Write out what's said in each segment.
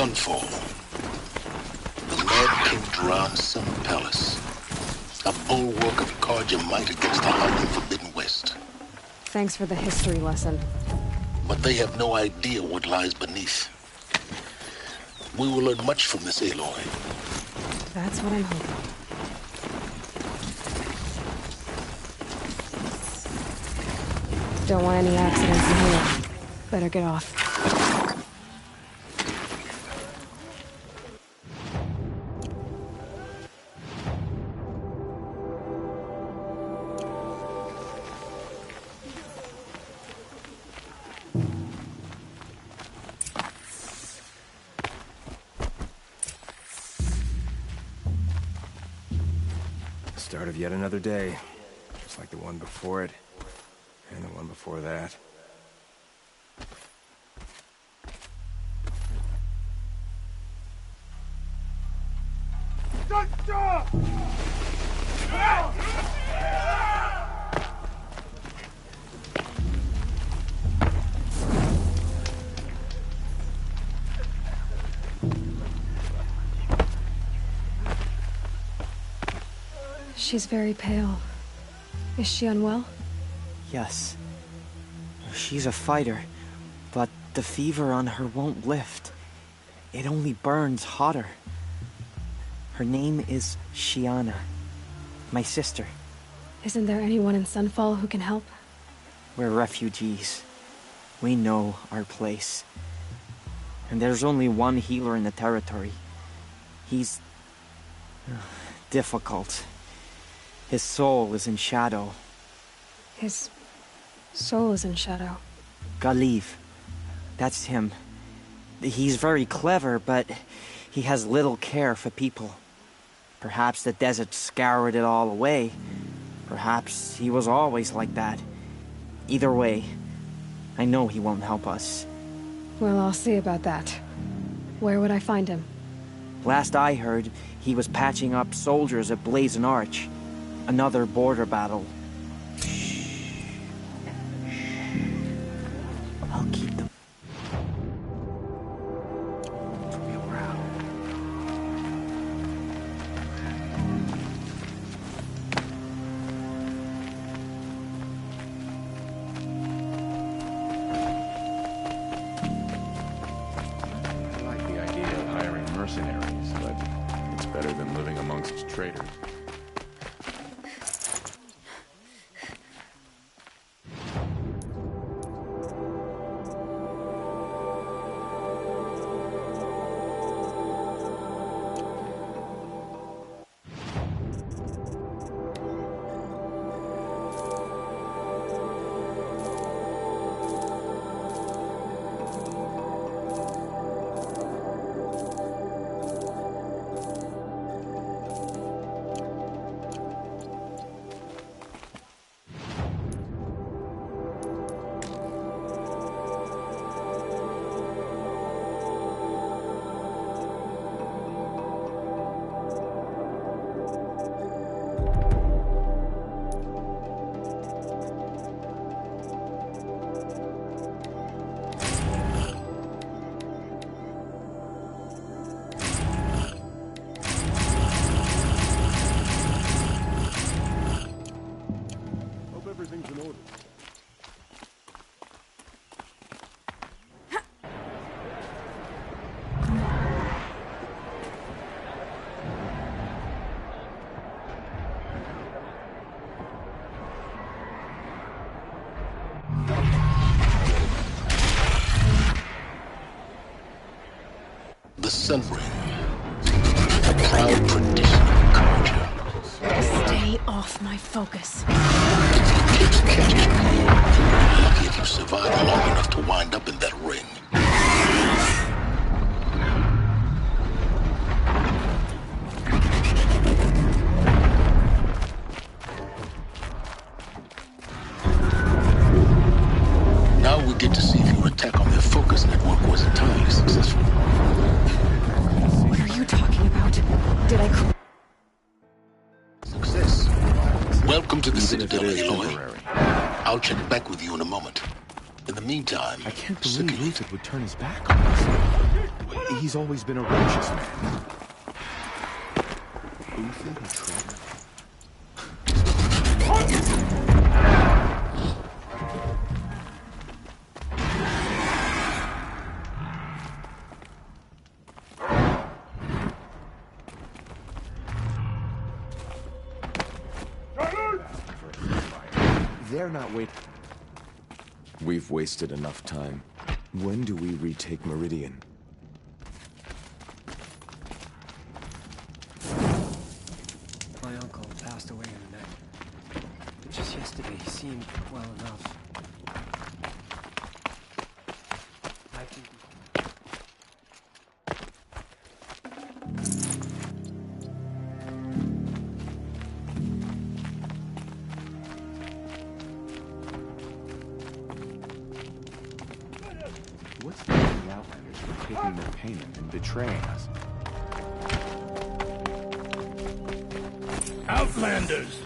Sunfall. The Mad King Duran's Summer Palace. A bulwark of guard your might against the howling Forbidden West. Thanks for the history lesson. But they have no idea what lies beneath. We will learn much from this Aloy. That's what I'm hoping. Don't want any accidents in here. Better get off. Start of yet another day, just like the one before it, and the one before that. She's very pale. Is she unwell? Yes. She's a fighter, but the fever on her won't lift. It only burns hotter. Her name is Shiana, my sister. Isn't there anyone in Sunfall who can help? We're refugees. We know our place. And there's only one healer in the territory. He's difficult. His soul is in shadow. His soul is in shadow. Galiv. That's him. He's very clever, but he has little care for people. Perhaps the desert scoured it all away. Perhaps he was always like that. Either way, I know he won't help us. Well, I'll see about that. Where would I find him? Last I heard, he was patching up soldiers at Blazon Arch. Another border battle. I'll keep them. I like the idea of hiring mercenaries, but it's better than living amongst traitors. Everything's in order. The Sun Ring. A proud tradition of culture. Stay off my focus. Keeps catching you. Lucky if you survive long enough to wind up in that ring. Now we get to see if your attack on their focus network was entirely successful. What are you talking about? Did I... Success. Welcome to the Even if Citadel, it is Aloy. temporary. I'll check back with you in a moment. In the meantime, I can't circulate. believe Rupert would turn his back on us. He's always been a righteous man. Uther the traitor? They're not waiting. We've wasted enough time. When do we retake Meridian? My uncle passed away in the night. But just yesterday, he seemed well enough. I think... What's the Outlanders for taking their payment and betraying us? Outlanders!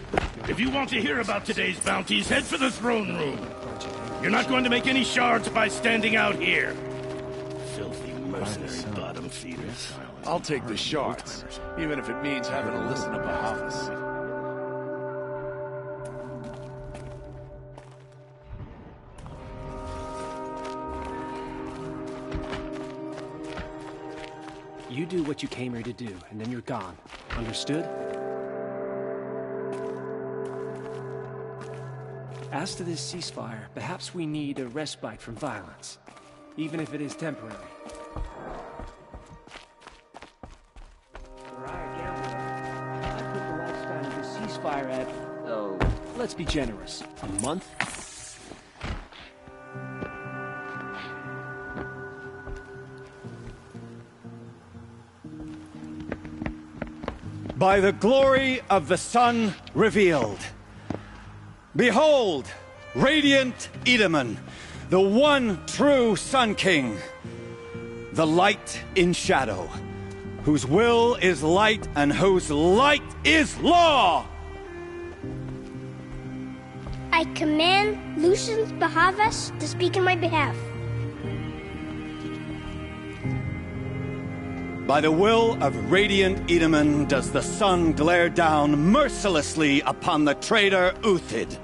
If you want to hear about today's bounties, head for the throne room. You're not going to make any shards by standing out here. Filthy mercenary bottom feeders. I'll take the shards, even if it means having to listen to Bahavas. You do what you came here to do, and then you're gone. Understood? As to this ceasefire, perhaps we need a respite from violence, even if it is temporary. I put the lifespan of the ceasefire at, oh, let's be generous, a month? By the glory of the sun revealed. Behold, radiant Edaman, the one true Sun King, the light in shadow, whose will is light and whose light is law! I command Lucius Bahavas to speak in my behalf. By the will of radiant Edaman does the sun glare down mercilessly upon the traitor Uthid.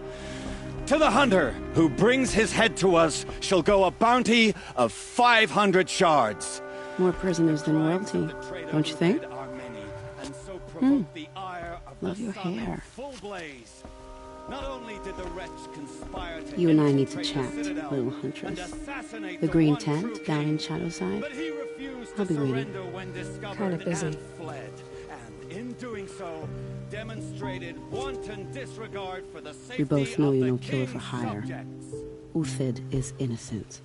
To the hunter who brings his head to us shall go a bounty of 500 shards. More prisoners than royalty, don't you think? Love your hair. Not only did the wretch conspire to You and I need to chat, little huntress. The green tent down in Shadowside. I'll be waiting. Kinda busy. Fled, and in doing so, demonstrated wanton disregard for the safety We both know of you're the no killer king's for hire. subjects. Uthid is innocent.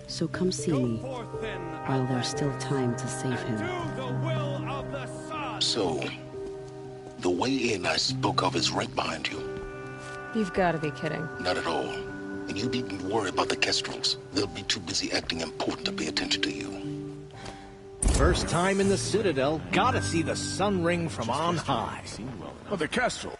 So come see Go me forth then, while there's still time to save and him. do the will of the sun. So, the way in I spoke of is right behind you. You've got to be kidding. Not at all. And you needn't worry about the Kestrels. They'll be too busy acting important to pay attention to you. First time in the Citadel, gotta see the sun ring from on high. Well, the Kestrel.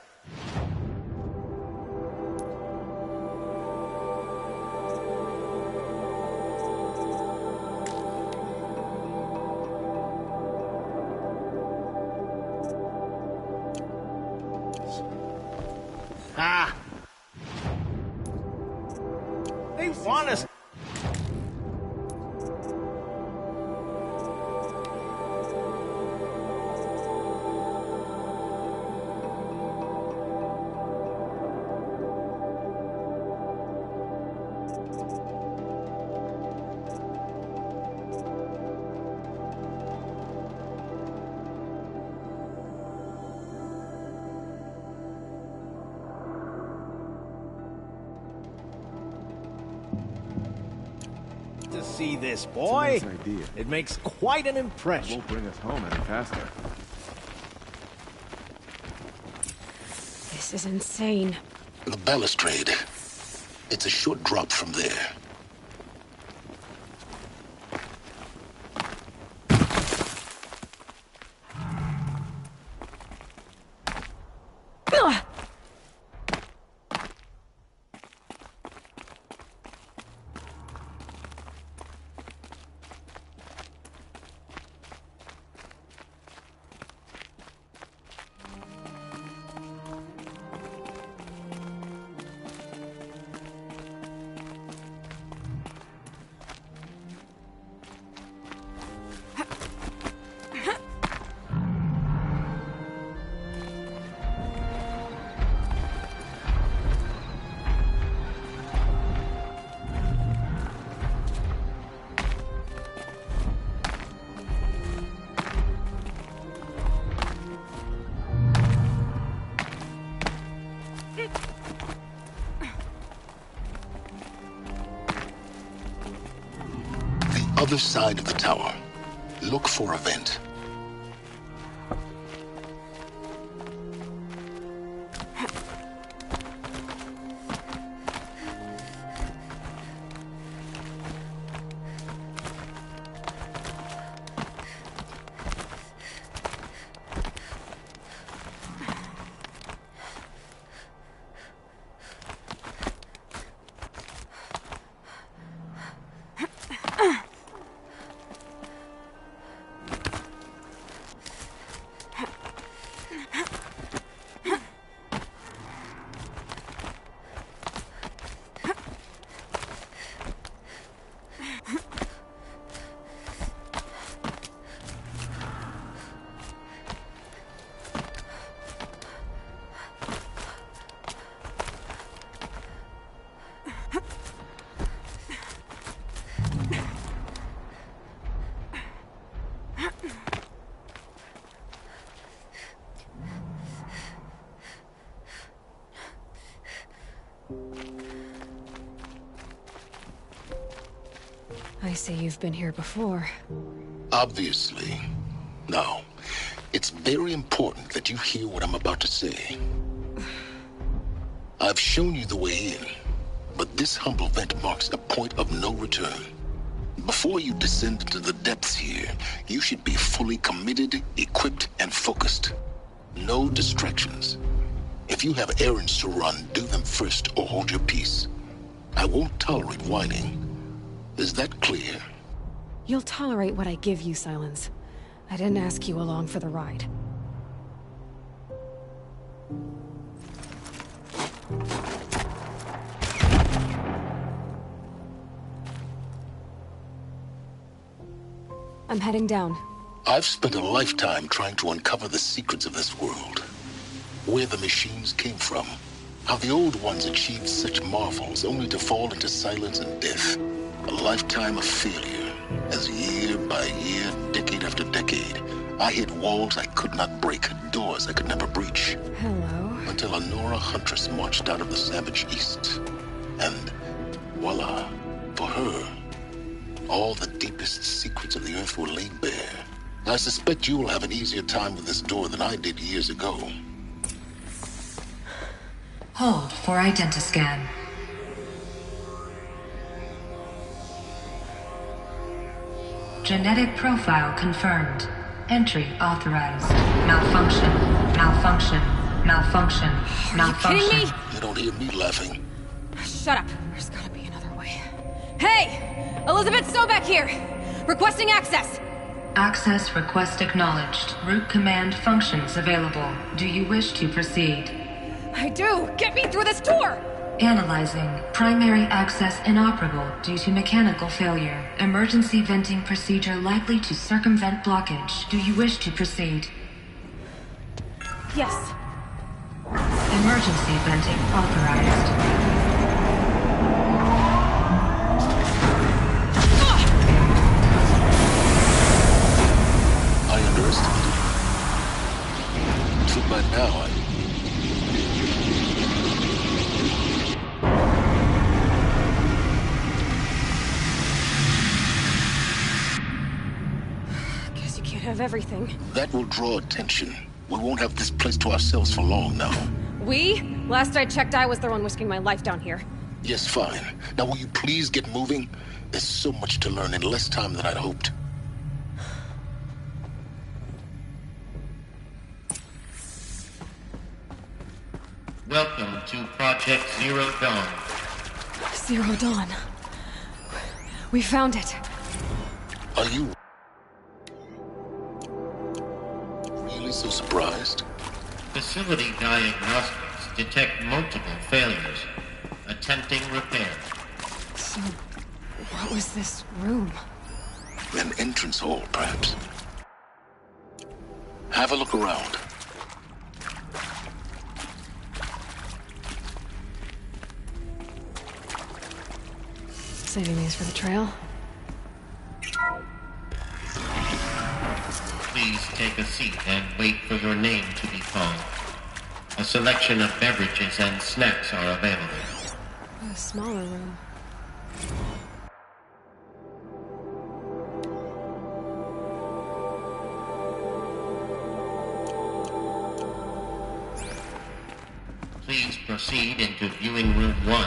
Ah! They want us. To see this, boy. It's a nice idea. It makes quite an It impression. won't bring us home any faster. This is insane. The balustrade. It's a short drop from there. Ugh! other side of the tower. Look for a vent. I see you've been here before. Obviously. Now, it's very important that you hear what I'm about to say. I've shown you the way in, but this humble vent marks a point of no return. Before you descend into the depths here, you should be fully committed, equipped, and focused. No distractions. If you have errands to run, do them first or hold your peace. I won't tolerate whining. Is that clear? You'll tolerate what I give you, Silence. I didn't ask you along for the ride. I'm heading down. I've spent a lifetime trying to uncover the secrets of this world. Where the machines came from. How the old ones achieved such marvels only to fall into silence and death. A lifetime of failure, as year by year, decade after decade, I hit walls I could not break, doors I could never breach. Hello. Until a Nora huntress marched out of the savage east. And voila, for her, all the deepest secrets of the earth were laid bare. I suspect you will have an easier time with this door than I did years ago. Hold for identiscan. Genetic profile confirmed. Entry authorized. Malfunction. Malfunction. Malfunction. Malfunction. Are you kidding me? You don't hear me laughing. Shut up. There's gotta be another way. Hey! Elizabeth Sobek here! Requesting access! Access request acknowledged. Root command functions available. Do you wish to proceed? I do! Get me through this door! Analyzing. Primary access inoperable due to mechanical failure. Emergency venting procedure likely to circumvent blockage. Do you wish to proceed? Yes. Emergency venting authorized. I underestimated you. So by now, Guess you can't have everything. that will draw attention. We won't have this place to ourselves for long now. We? Last I checked, I was the one risking my life down here. Yes, fine. Now will you please get moving? There's so much to learn in less time than I'd hoped. Welcome to Project Zero Dawn. Zero Dawn. We found it. Are you really so surprised? Facility diagnostics detect multiple failures. Attempting repair. So, what was this room? An entrance hall, perhaps. Have a look around. Saving these for the trail? Please take a seat and wait for your name to be called. A selection of beverages and snacks are available. A smaller room. please proceed into viewing room 1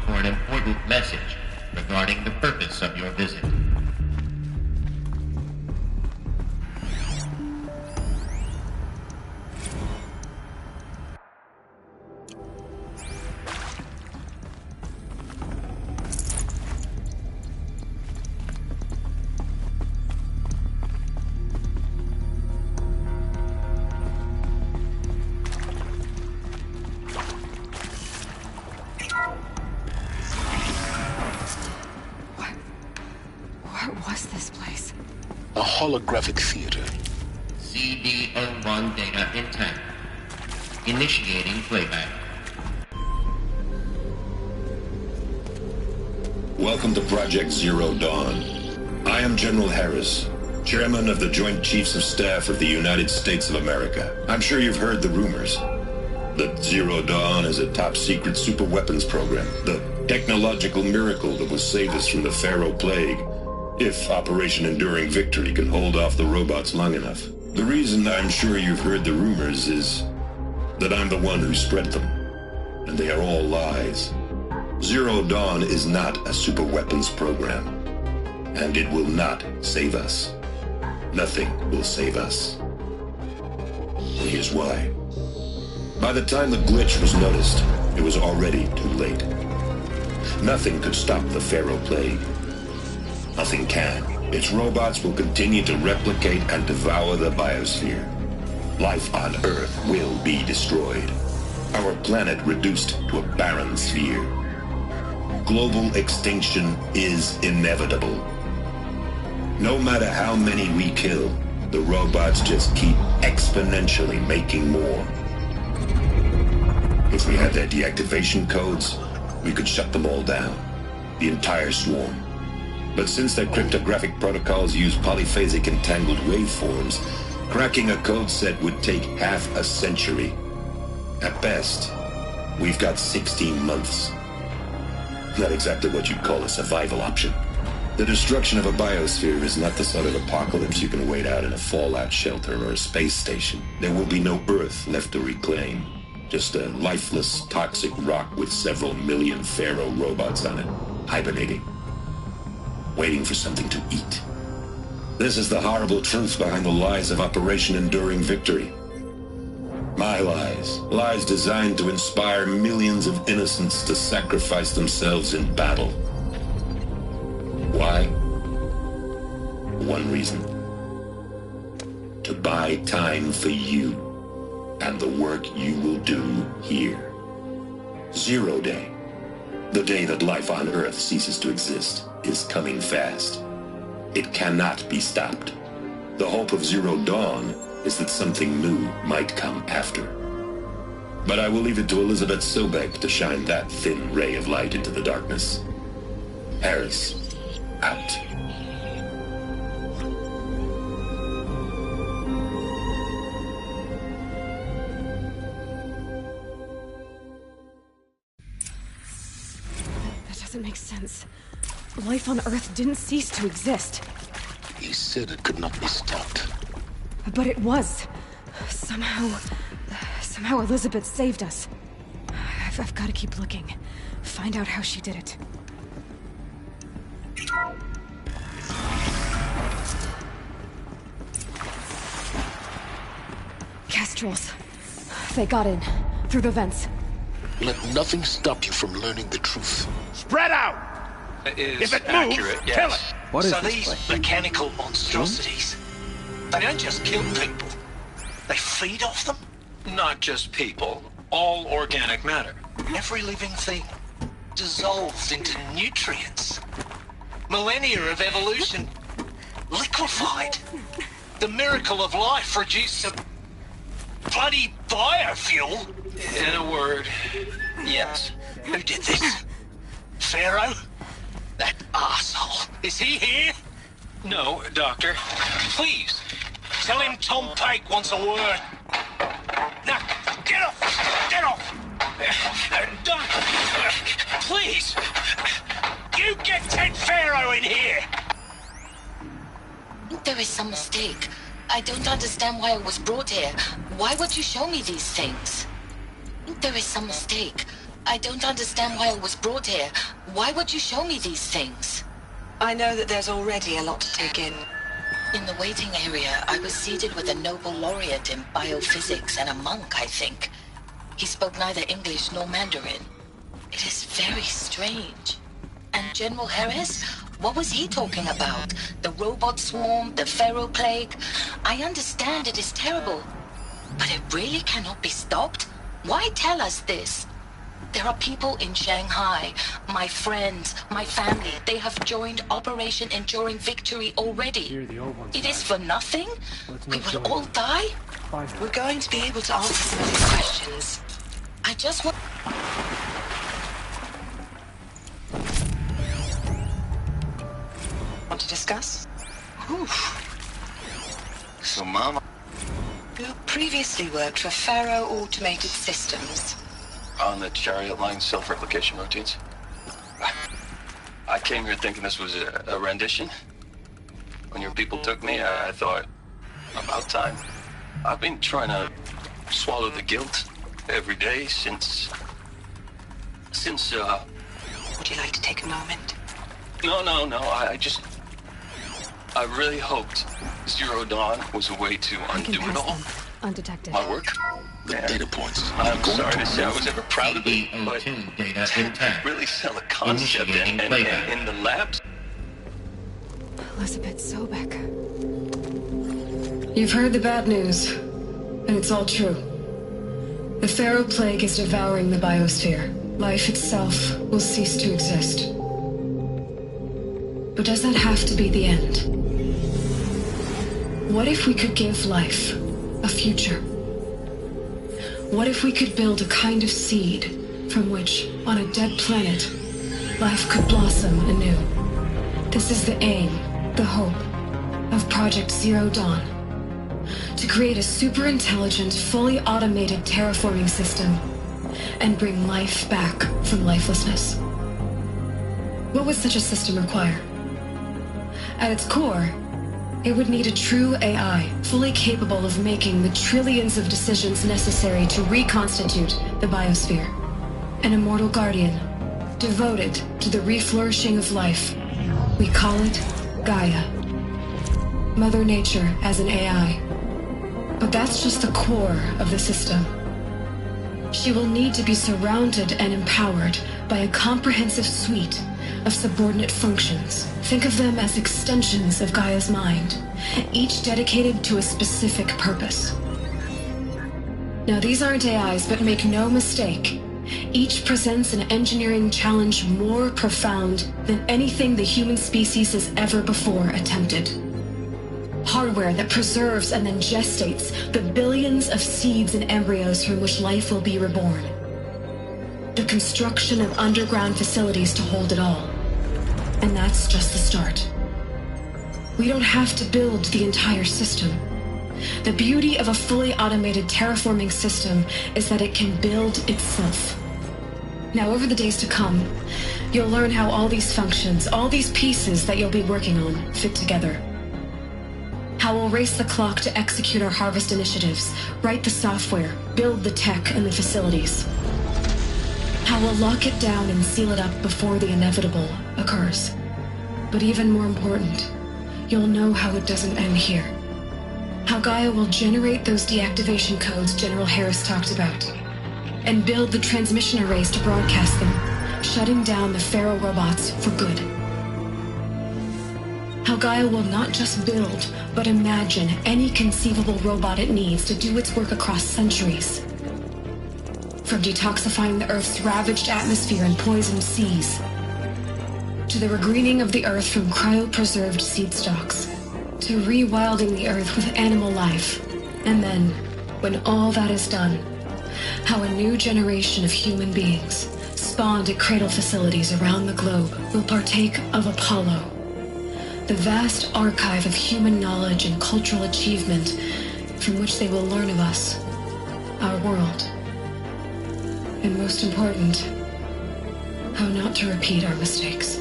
for an important message regarding the purpose of your visit. Holographic theater. CD01 data intact. Initiating playback. Welcome to Project Zero Dawn. I am General Harris, Chairman of the Joint Chiefs of Staff of the United States of America. I'm sure you've heard the rumors that Zero Dawn is a top-secret super-weapons program, the technological miracle that will save us from the Pharaoh Plague, if Operation Enduring Victory can hold off the robots long enough. The reason I'm sure you've heard the rumors is that I'm the one who spread them, and they are all lies. Zero Dawn is not a superweapons program, and it will not save us. Nothing will save us. Here's why. By the time the glitch was noticed, it was already too late. Nothing could stop the Pharaoh Plague. Nothing can. Its robots will continue to replicate and devour the biosphere. Life on Earth will be destroyed. Our planet reduced to a barren sphere. Global extinction is inevitable. No matter how many we kill, the robots just keep exponentially making more. If we had their deactivation codes, we could shut them all down. The entire swarm. But since their cryptographic protocols use polyphasic entangled waveforms, cracking a code set would take half a century. At best, we've got 16 months. Not exactly what you'd call a survival option. The destruction of a biosphere is not the sort of apocalypse you can wait out in a fallout shelter or a space station. There will be no Earth left to reclaim. Just a lifeless, toxic rock with several million Pharaoh robots on it, hibernating. Waiting for something to eat. This is the horrible truth behind the lies of Operation Enduring Victory. My lies. Lies designed to inspire millions of innocents to sacrifice themselves in battle. Why? One reason. To buy time for you and the work you will do here. Zero Day. The day that life on Earth ceases to exist is coming fast. It cannot be stopped. The hope of Zero Dawn is that something new might come after. But I will leave it to Elizabeth Sobek to shine that thin ray of light into the darkness. Harris, out. That doesn't make sense. Life on Earth didn't cease to exist. He said it could not be stopped. But it was. Somehow Elizabeth saved us. I've got to keep looking. Find out how she did it. Kestrels. They got in. Through the vents. Let nothing stop you from learning the truth. Spread out! If it moves, kill it! What is these mechanical monstrosities, they don't just kill people. They feed off them. Not just people, all organic matter. Every living thing dissolved into nutrients. Millennia of evolution liquefied. The miracle of life produced a bloody biofuel. In a word, yes. Who did this? Pharaoh? That arsehole. Is he here? No, Doctor. Please, tell him Tom Pike wants a word. Now, get off! Get off! Doctor, please! You get Ted Pharaoh in here! There is some mistake. I don't understand why I was brought here. Why would you show me these things? There is some mistake. I don't understand why I was brought here. Why would you show me these things? I know that there's already a lot to take in. In the waiting area, I was seated with a Nobel laureate in biophysics and a monk, I think. He spoke neither English nor Mandarin. It is very strange. And General Harris? What was he talking about? The robot swarm, the Pharaoh plague? I understand it is terrible. But it really cannot be stopped? Why tell us this? There are people in Shanghai, my friends, my family. They have joined Operation Enduring Victory already. It is for nothing? We will all die? We're going to be able to answer some of these questions. I just want... Want to discuss? So, Mom... You previously worked for Pharaoh Automated Systems. On the Chariot Line self-replication routines? I came here thinking this was a rendition. When your people took me, I thought, about time. I've been trying to swallow the guilt every day since... Would you like to take a moment? No, I really hoped Zero Dawn was a way to undo it all. Undetected. My work? The data points. I'm sorry to say I was ever proud of it, but to really sell a concept and in the labs... Elizabeth Sobek. You've heard the bad news, and it's all true. The Pharaoh plague is devouring the biosphere. Life itself will cease to exist. But does that have to be the end? What if we could give life a future? What if we could build a kind of seed from which, on a dead planet, life could blossom anew? This is the aim, the hope, of Project Zero Dawn. To create a super-intelligent, fully automated terraforming system and bring life back from lifelessness. What would such a system require? At its core, it would need a true AI, fully capable of making the trillions of decisions necessary to reconstitute the biosphere. An immortal guardian, devoted to the reflourishing of life. We call it Gaia. Mother Nature as an AI. But that's just the core of the system. She will need to be surrounded and empowered by a comprehensive suite of subordinate functions. Think of them as extensions of Gaia's mind, each dedicated to a specific purpose. Now, these aren't AIs, but make no mistake, each presents an engineering challenge more profound than anything the human species has ever before attempted. Hardware that preserves and then gestates the billions of seeds and embryos from which life will be reborn. The construction of underground facilities to hold it all. And that's just the start. We don't have to build the entire system. The beauty of a fully automated terraforming system is that it can build itself. Now, over the days to come, you'll learn how all these functions, all these pieces that you'll be working on, fit together. How we'll race the clock to execute our harvest initiatives, write the software, build the tech and the facilities. How we'll lock it down and seal it up before the inevitable occurs. But even more important, you'll know how it doesn't end here. How Gaia will generate those deactivation codes General Harris talked about, and build the transmission arrays to broadcast them, shutting down the Pharaoh robots for good. How Gaia will not just build, but imagine any conceivable robot it needs to do its work across centuries. From detoxifying the Earth's ravaged atmosphere and poisoned seas, to the regreening of the Earth from cryopreserved seed stalks, to rewilding the Earth with animal life. And then, when all that is done, how a new generation of human beings, spawned at cradle facilities around the globe, will partake of Apollo, the vast archive of human knowledge and cultural achievement from which they will learn of us, our world. And most important, how not to repeat our mistakes.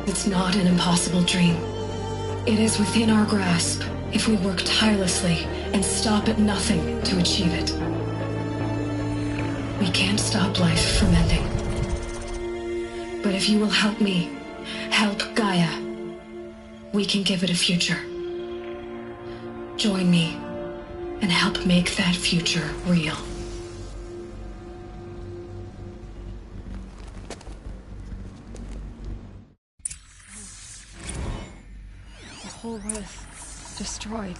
It's not an impossible dream. It is within our grasp if we work tirelessly and stop at nothing to achieve it. We can't stop life from ending. But if you will help me, help Gaia, we can give it a future. Join me and help make that future real. The whole Earth destroyed,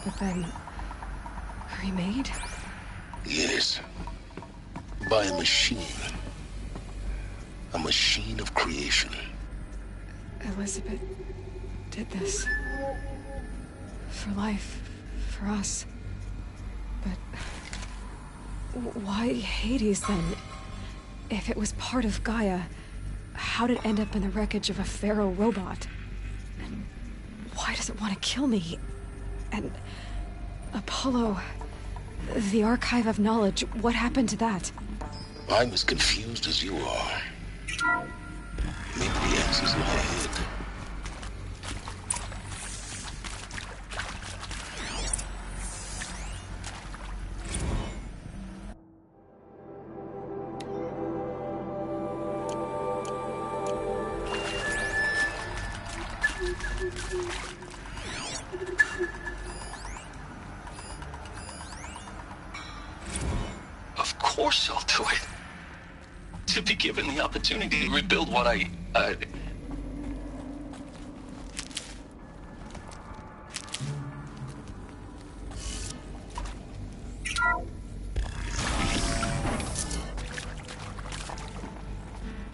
but then remade? Yes. By a machine. A machine of creation. Elizabeth did this. For life. For us. But why Hades then? If it was part of Gaia, how'd it end up in the wreckage of a Pharaoh robot? And why does it want to kill me? And Apollo, the Archive of Knowledge, what happened to that? I'm as confused as you are. Maybe the answers lie ahead. Of course I'll do it. To be given the opportunity to rebuild what I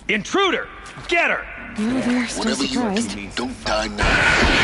Intruder! Get her! No, they're still Whatever surprised. you do, don't die now.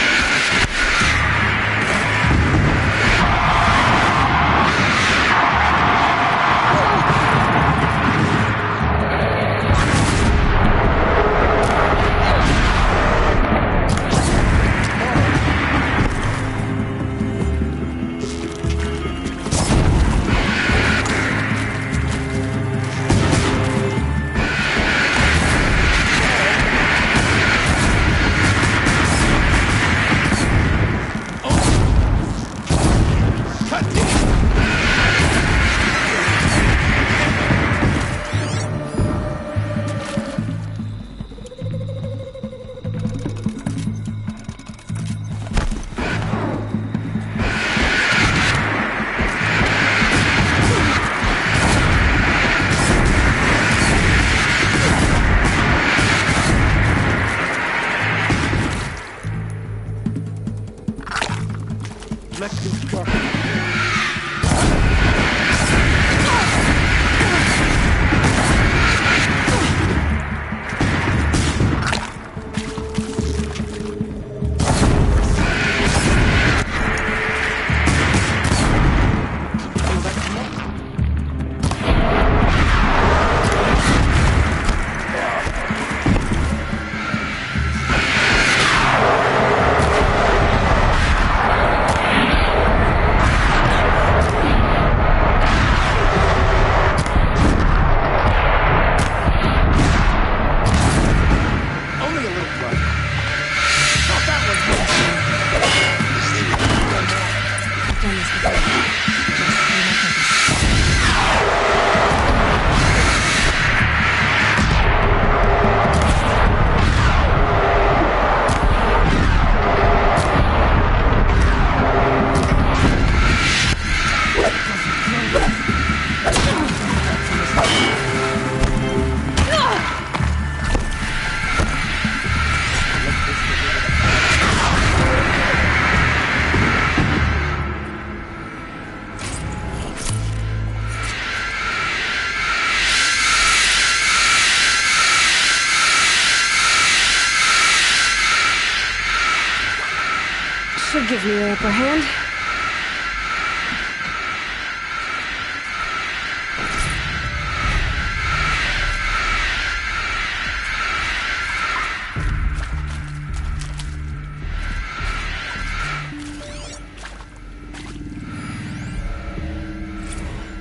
Should give me the upper hand.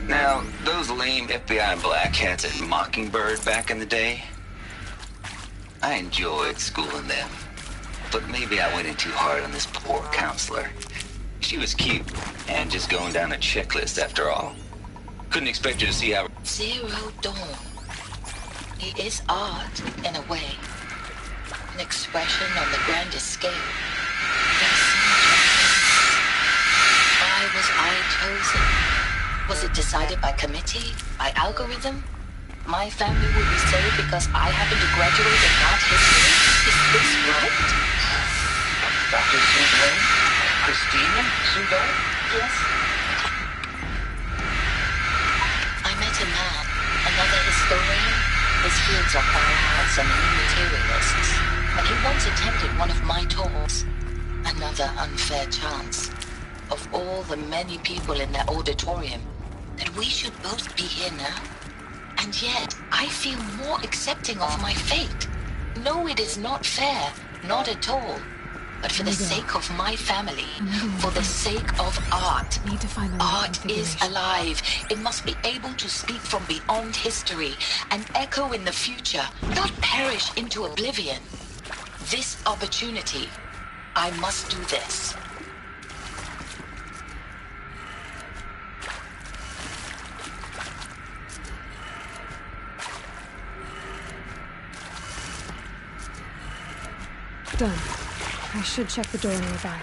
Now, those lame FBI black hats at Mockingbird back in the day, I enjoyed schooling them. But maybe I went in too hard on this poor counselor. She was cute, and just going down a checklist after all. Couldn't expect you to see our... Zero Dawn. It is art, in a way. An expression on the grandest scale. There's so much. Why was I chosen? Was it decided by committee? By algorithm? My family will be saved because I happen to graduate in art history? Is this right? Dr. Sudo? Christina Sudo? Yes. I met a man, another historian. His fields are biomass and new materialists. And he once attended one of my talks. Another unfair chance. Of all the many people in that auditorium, that we should both be here now. And yet, I feel more accepting of my fate. No, it is not fair. Not at all. But for the sake of my family, for the sake of art, art is alive. It must be able to speak from beyond history and echo in the future, not perish into oblivion. This opportunity, I must do this. Done. I should check the door nearby.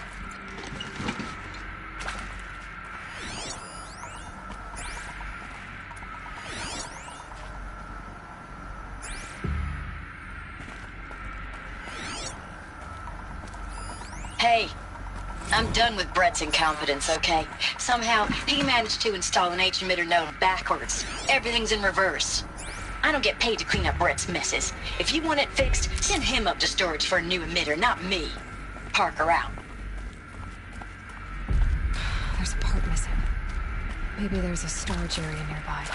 Hey, I'm done with Brett's incompetence, okay? Somehow, he managed to install an H-emitter node backwards. Everything's in reverse. I don't get paid to clean up Brett's messes. If you want it fixed, send him up to storage for a new emitter, not me. Parker out. There's a part missing. Maybe there's a storage area nearby.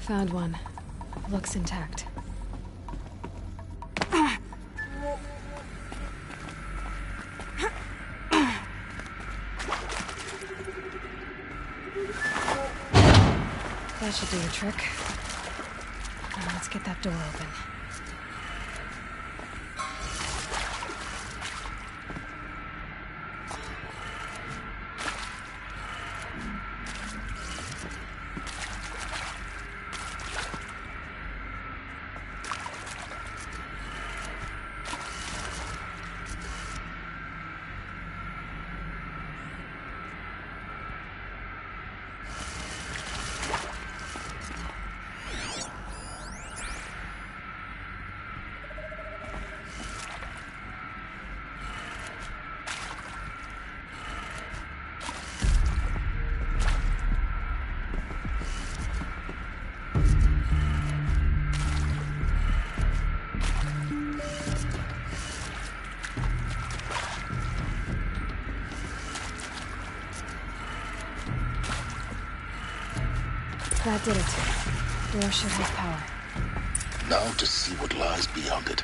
Found one. Looks intact. That should do the trick. Now let's get that door open. That did it. Door should have power. Now to see what lies beyond it.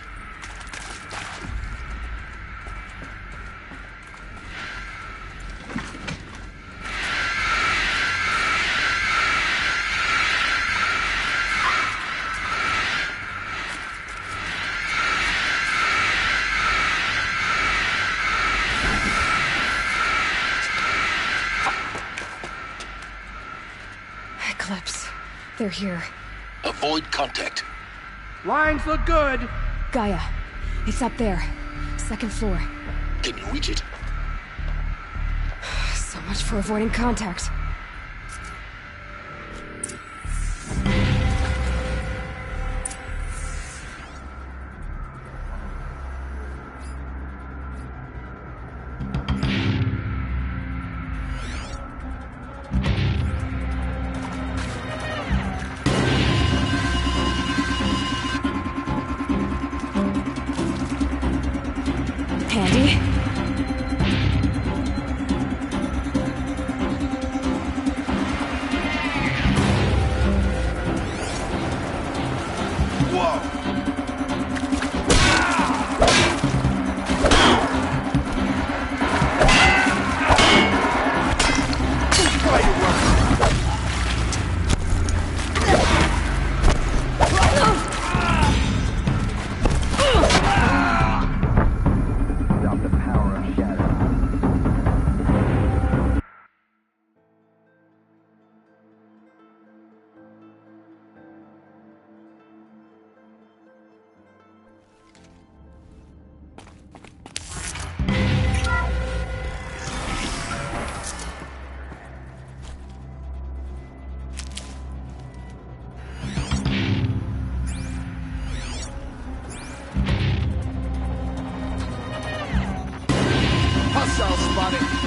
They're here. Avoid contact. Lines look good. Gaia. It's up there. Second floor. Can you reach it? So much for avoiding contact. Hostile spotted.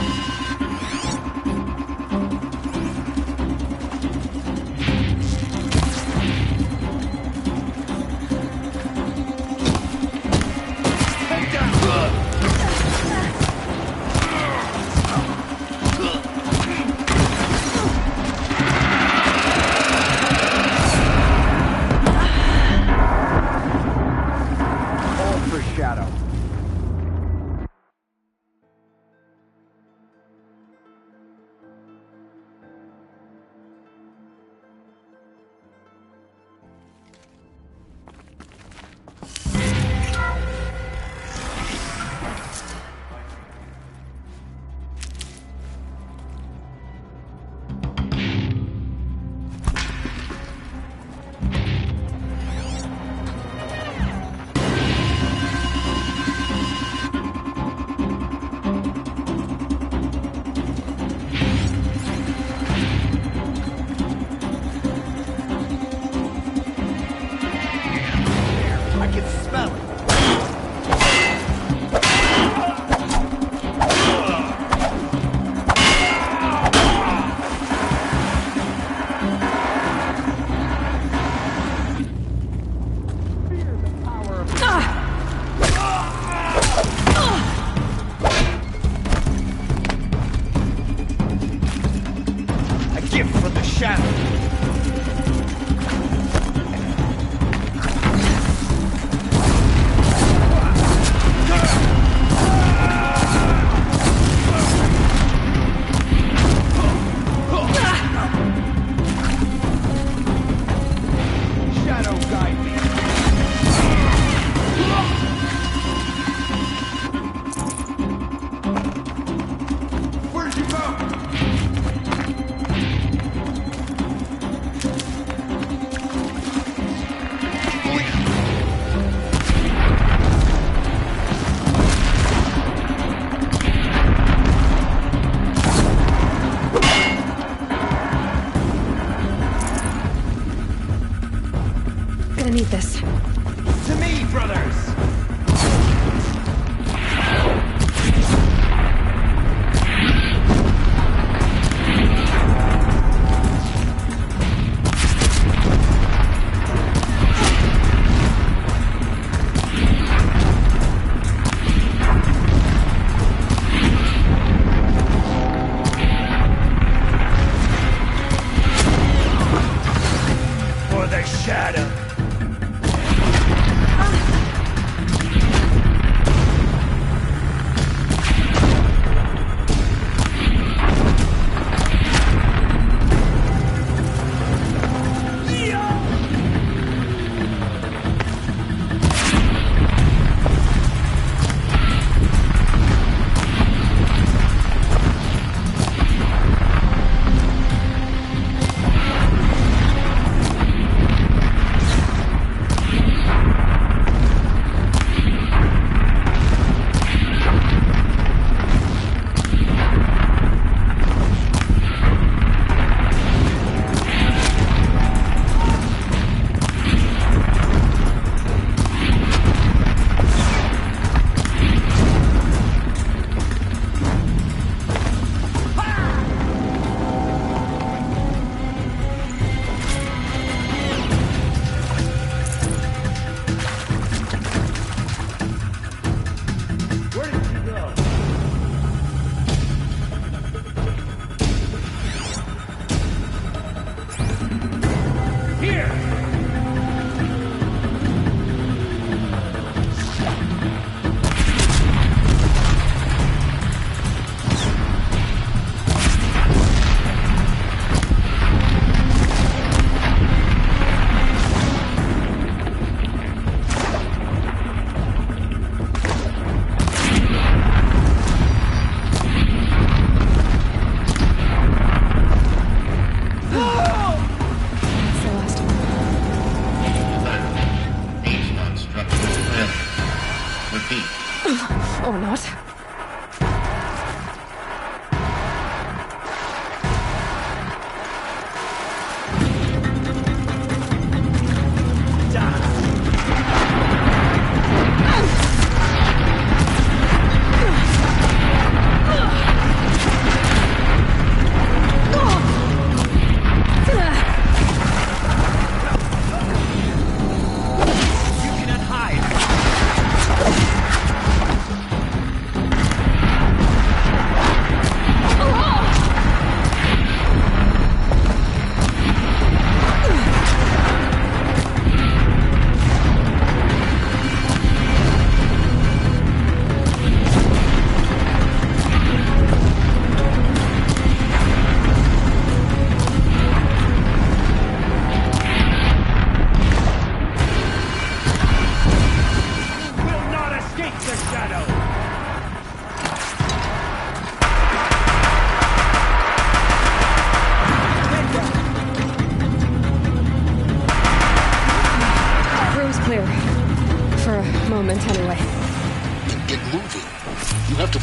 Need this. To me, brothers! For the shadow!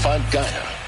find Gaia.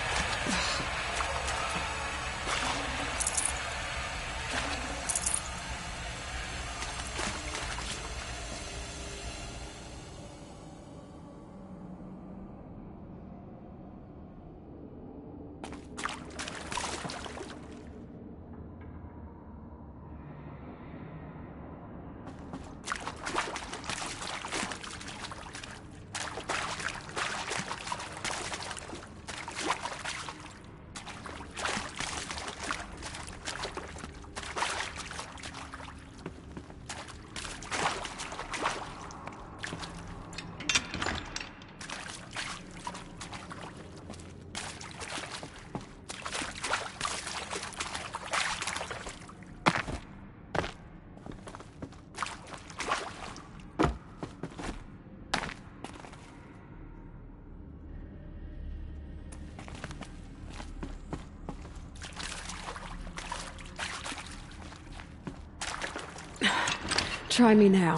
Try me now.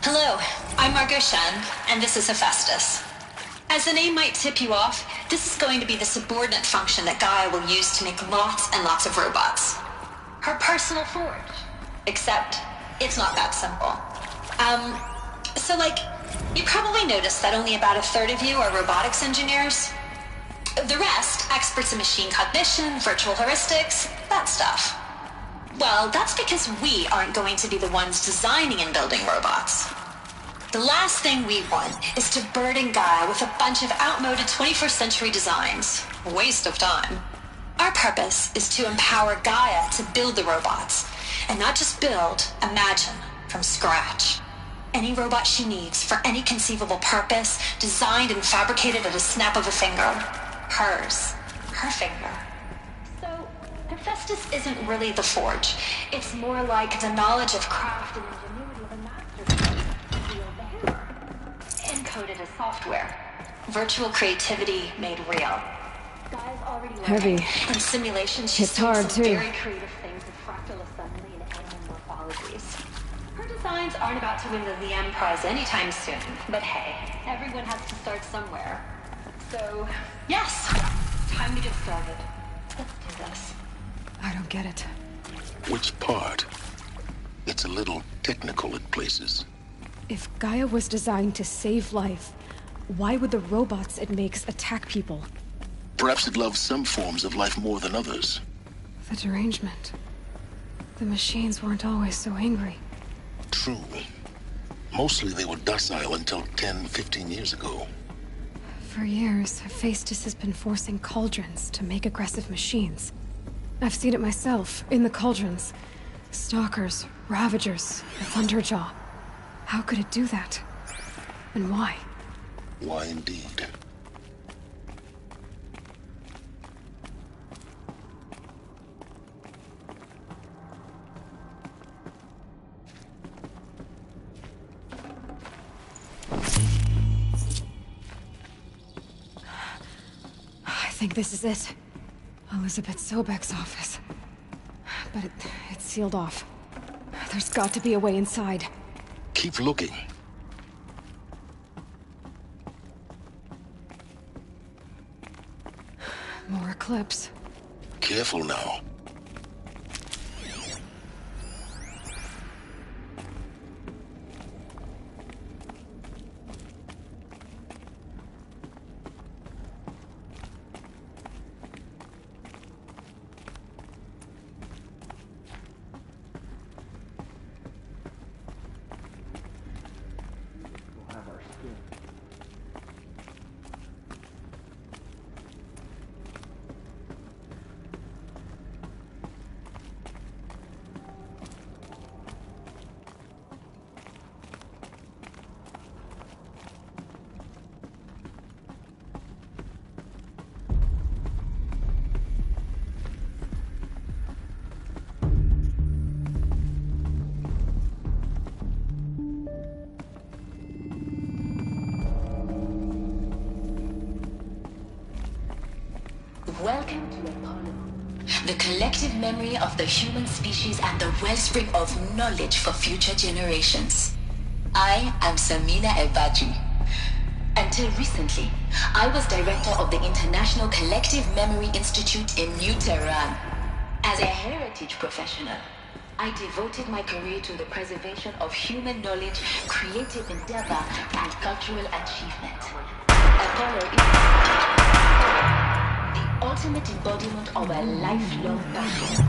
Hello, I'm Margot Shen, and this is Hephaestus. As the name might tip you off, this is going to be the subordinate function that Gaia will use to make lots and lots of robots. Her personal forge. Except, it's not that simple. You probably noticed that only about a third of you are robotics engineers. The rest, experts in machine cognition, virtual heuristics, that stuff. Well, that's because we aren't going to be the ones designing and building robots. The last thing we want is to burden Gaia with a bunch of outmoded 21st century designs. Waste of time. Our purpose is to empower Gaia to build the robots, and not just build, imagine, from scratch. Any robot she needs for any conceivable purpose, designed and fabricated at a snap of a finger. Hers. Her finger. So, Hephaestus isn't really the forge. It's more like the knowledge of craft and ingenuity of a master wield the hammer. Encoded as software. Virtual creativity made real. Guy's already learning. Heavy. In simulations, she's It's doing hard, some too. very creative things with fractal assembly and animal morphologies. Her designs aren't about to win the Liam Prize anytime soon, but hey, everyone has to start somewhere. So, yes, time to get started. Let's do this. I don't get it. Which part? It's a little technical in places. If Gaia was designed to save life, why would the robots it makes attack people? Perhaps it loves some forms of life more than others. The derangement. The machines weren't always so angry. True. Mostly they were docile until 10, 15 years ago. For years, Hephaestus has been forcing cauldrons to make aggressive machines. I've seen it myself, in the cauldrons. Stalkers, Ravagers, the Thunderjaw. How could it do that? And why? Why indeed? I think this is it. Elizabeth Sobek's office. But it's sealed off. There's got to be a way inside. Keep looking. More eclipse. Careful now. Welcome to Apollo. the collective memory of the human species and the wellspring of knowledge for future generations. I am Samina Ebaji. Until recently, I was director of the International Collective Memory Institute in New Tehran. As a heritage professional, I devoted my career to the preservation of human knowledge, creative endeavor, and cultural achievement. Apollo is the ultimate embodiment of a lifelong passion,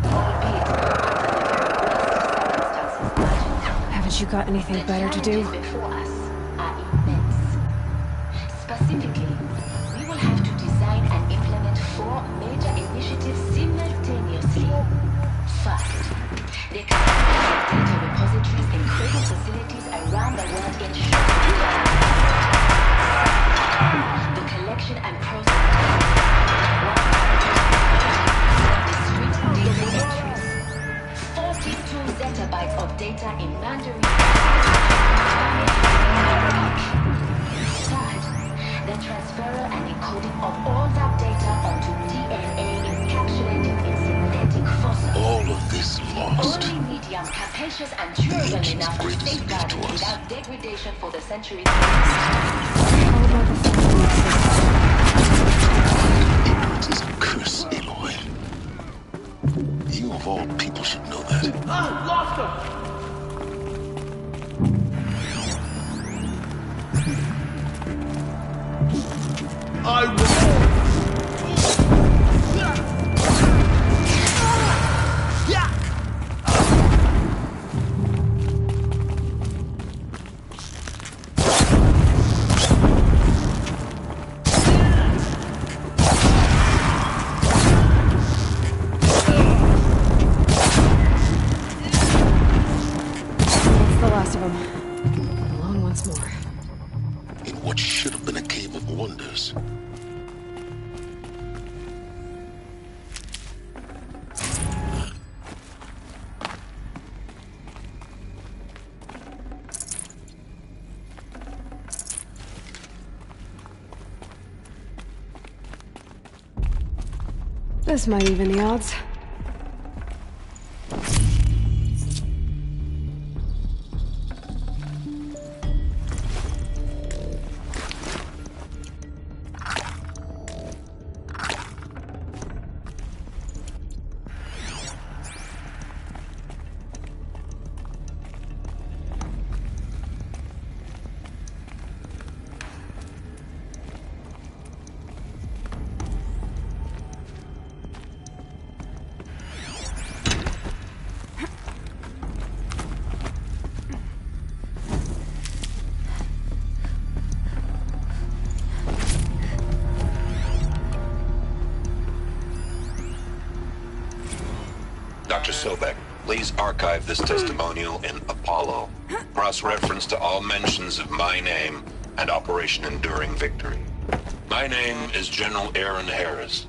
albeit under the very worst circumstances. Haven't you got anything better to do? Before us are immense. Specifically, we will have to design and implement 4 major initiatives simultaneously. First, they can data repositories in critical facilities around the world in short time. The collection and processing of discrete data entries. 42 zettabytes of data in Mandarin. Third, the transfer and encoding of all that data onto DNA encapsulated in synthetic fossils. All of this lost. Only medium, capacious, and durable enough to safeguard it without degradation for the centuries. Ignorance is a curse, Aloy. You of all people should know that. Lost him! I will. That's the last of them. Alone once more. In what should have been a cave of wonders. This might even the odds. Dr. Sobek, please archive this testimonial in Apollo. Cross-reference to all mentions of my name and Operation Enduring Victory. My name is General Aaron Harris.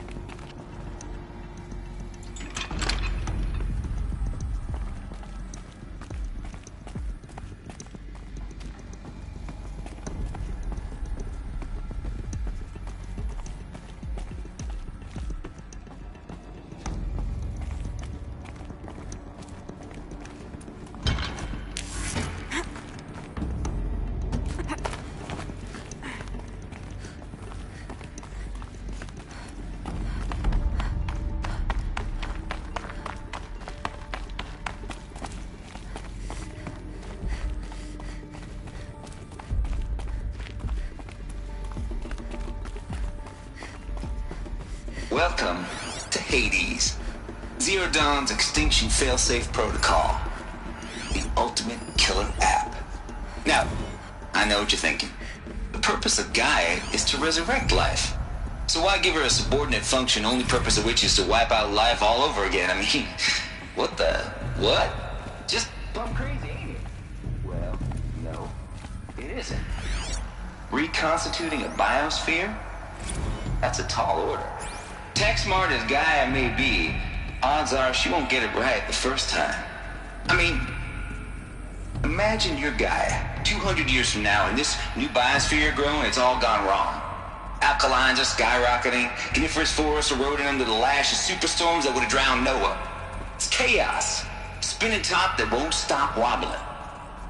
Welcome to Hades, Zero Dawn's extinction failsafe protocol, the ultimate killer app. Now, I know what you're thinking. The purpose of Gaia is to resurrect life. So why give her a subordinate function, only purpose of which is to wipe out life all over again? I mean, what? Just plumb crazy, ain't it? Well, no, it isn't. Reconstituting a biosphere? That's a tall order. Tech smart as Gaia may be, odds are she won't get it right the first time. I mean, imagine your Gaia 200 years from now and this new biosphere growing, it's all gone wrong. alkalines are skyrocketing. Coniferous forests eroding under the lash of superstorms that would have drowned Noah. It's chaos. Spinning top that won't stop wobbling.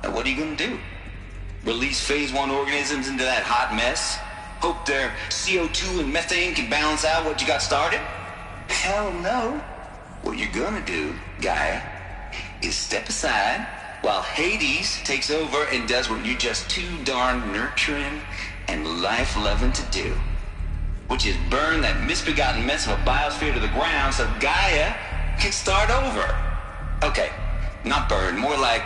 Now what are you gonna do? Release phase 1 organisms into that hot mess? Hope their CO2 and methane can balance out what you got started? Hell no. What you're gonna do, Gaia, is step aside while Hades takes over and does what you're just too darn nurturing and life-loving to do, which is burn that misbegotten mess of a biosphere to the ground so Gaia can start over. Okay, not burn, more like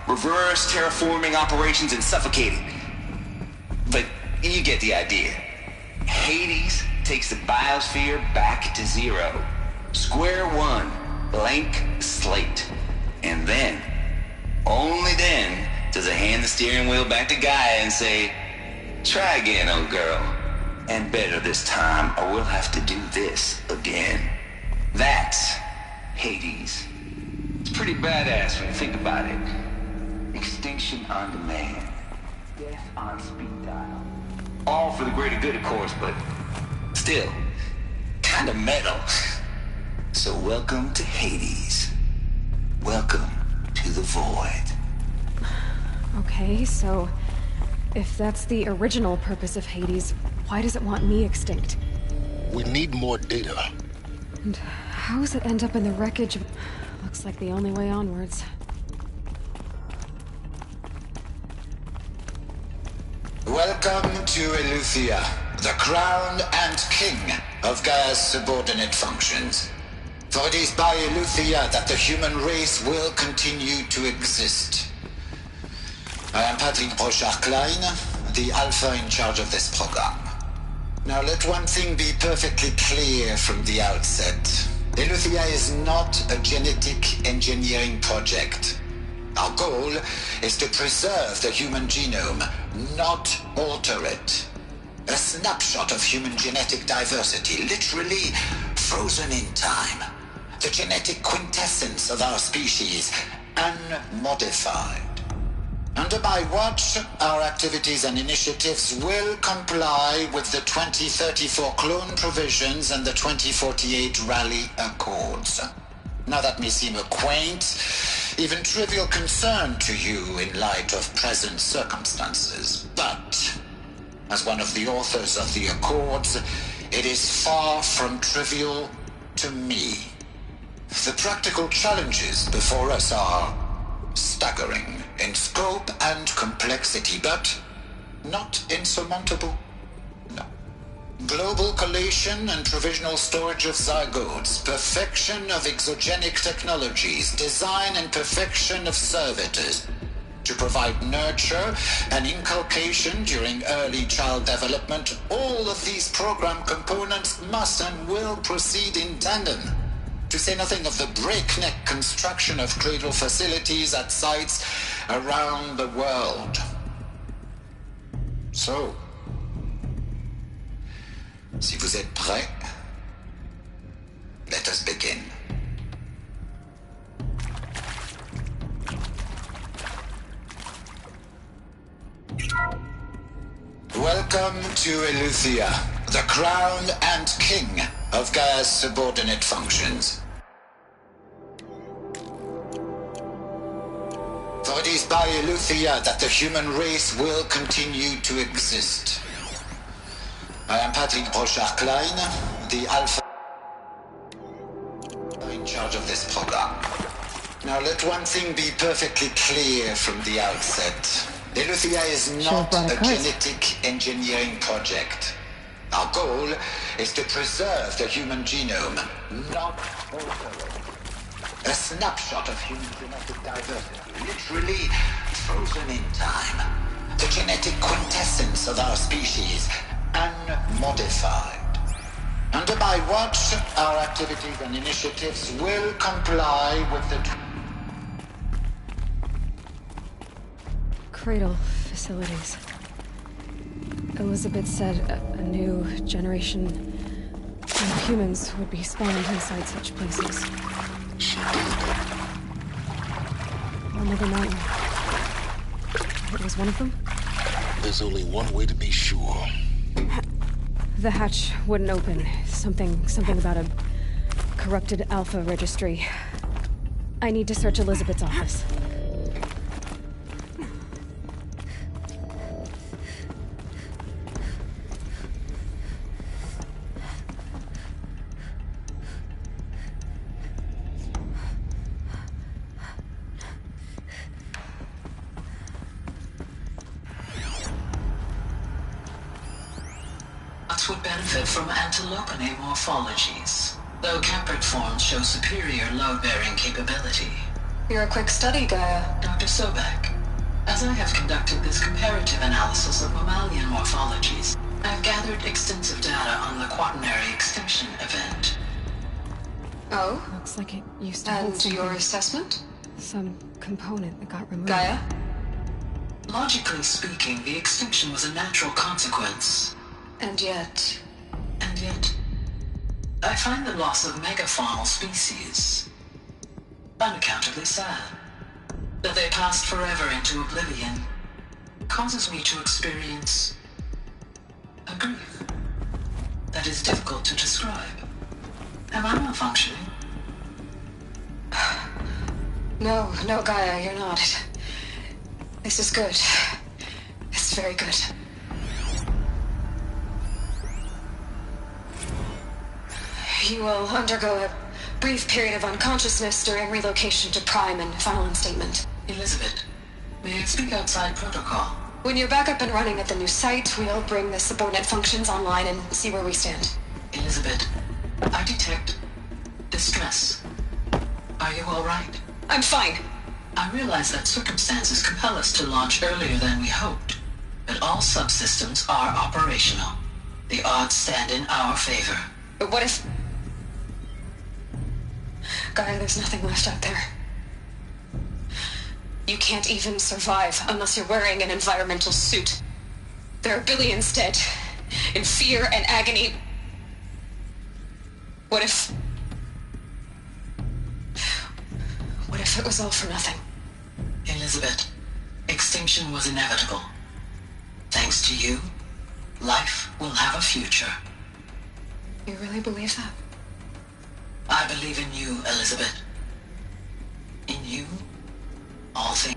reverse terraforming operations and suffocating. But you get the idea. Hades takes the biosphere back to zero. Square one, blank slate. And then, only then, does it hand the steering wheel back to Gaia and say, try again, old girl. And better this time, or we'll have to do this again. That's Hades. It's pretty badass when you think about it. Extinction on demand. Death on speed dial. All for the greater good, of course, but still, kind of metal. So welcome to Hades. Welcome to the void. Okay, so if that's the original purpose of Hades, why does it want me extinct? We need more data. And how does it end up in the wreckage? Looks like the only way onwards. Welcome to Eleuthia, the crown and king of Gaia's subordinate functions. For it is by Eleuthia that the human race will continue to exist. I am Patrick Brochard-Klein, the Alpha in charge of this program. Now let one thing be perfectly clear from the outset. Eleuthia is not a genetic engineering project. Our goal is to preserve the human genome, not alter it. A snapshot of human genetic diversity, literally frozen in time. The genetic quintessence of our species, unmodified. Under my watch, our activities and initiatives will comply with the 2034 clone provisions and the 2048 Rally Accords. Now that may seem a quaint, even trivial concern to you in light of present circumstances, but as one of the authors of the Accords, it is far from trivial to me. The practical challenges before us are staggering in scope and complexity, but not insurmountable. No. Global collation and provisional storage of zygotes, perfection of exogenic technologies, design and perfection of servitors, to provide nurture and inculcation during early child development. All of these program components must and will proceed in tandem. To say nothing of the breakneck construction of cradle facilities at sites around the world. So, si vous êtes prêts, let us begin. Welcome to Eleuthia, the crown and king of Gaia's subordinate functions. For it is by Eleuthia that the human race will continue to exist. I am Patrick Brochard-Klein, the Alpha in charge of this program. Now let one thing be perfectly clear from the outset. Eleuthia is not a genetic engineering project. Our goal is to preserve the human genome, not alter it. A snapshot of human genetic diversity, literally frozen in time. The genetic quintessence of our species, unmodified. Under my watch, our activities and initiatives will comply with the Cradle facilities. Elizabeth said a new generation of humans would be spawned inside such places. She did. Well, never mind. It was one of them? There's only one way to be sure. The hatch wouldn't open. Something about a corrupted Alpha registry. I need to search Elizabeth's office. Would benefit from antilopine morphologies, though Kempered forms show superior load-bearing capability. You're a quick study, Gaia. Dr. Sobek, as I have conducted this comparative analysis of mammalian morphologies, I have gathered extensive data on the quaternary extinction event. Oh? Looks like it used to hold And your assessment? Some component that got removed. Gaia? Logically speaking, the extinction was a natural consequence. And yet, I find the loss of megafaunal species unaccountably sad. That they passed forever into oblivion causes me to experience a grief that is difficult to describe. Am I malfunctioning? No, Gaia, you're not. This is good. It's very good. You will undergo a brief period of unconsciousness during relocation to Prime and final instatement. Elizabeth, may I speak outside protocol? When you're back up and running at the new site, we'll bring the subordinate functions online and see where we stand. Elizabeth, I detect distress. Are you all right? I'm fine. I realize that circumstances compel us to launch earlier than we hoped, but all subsystems are operational. The odds stand in our favor. But what if... Gaia, there's nothing left out there. You can't even survive unless you're wearing an environmental suit. There are billions dead, in fear and agony. What if it was all for nothing? Elizabeth, extinction was inevitable. Thanks to you, life will have a future. You really believe that? I believe in you, Elizabeth. In you, all things.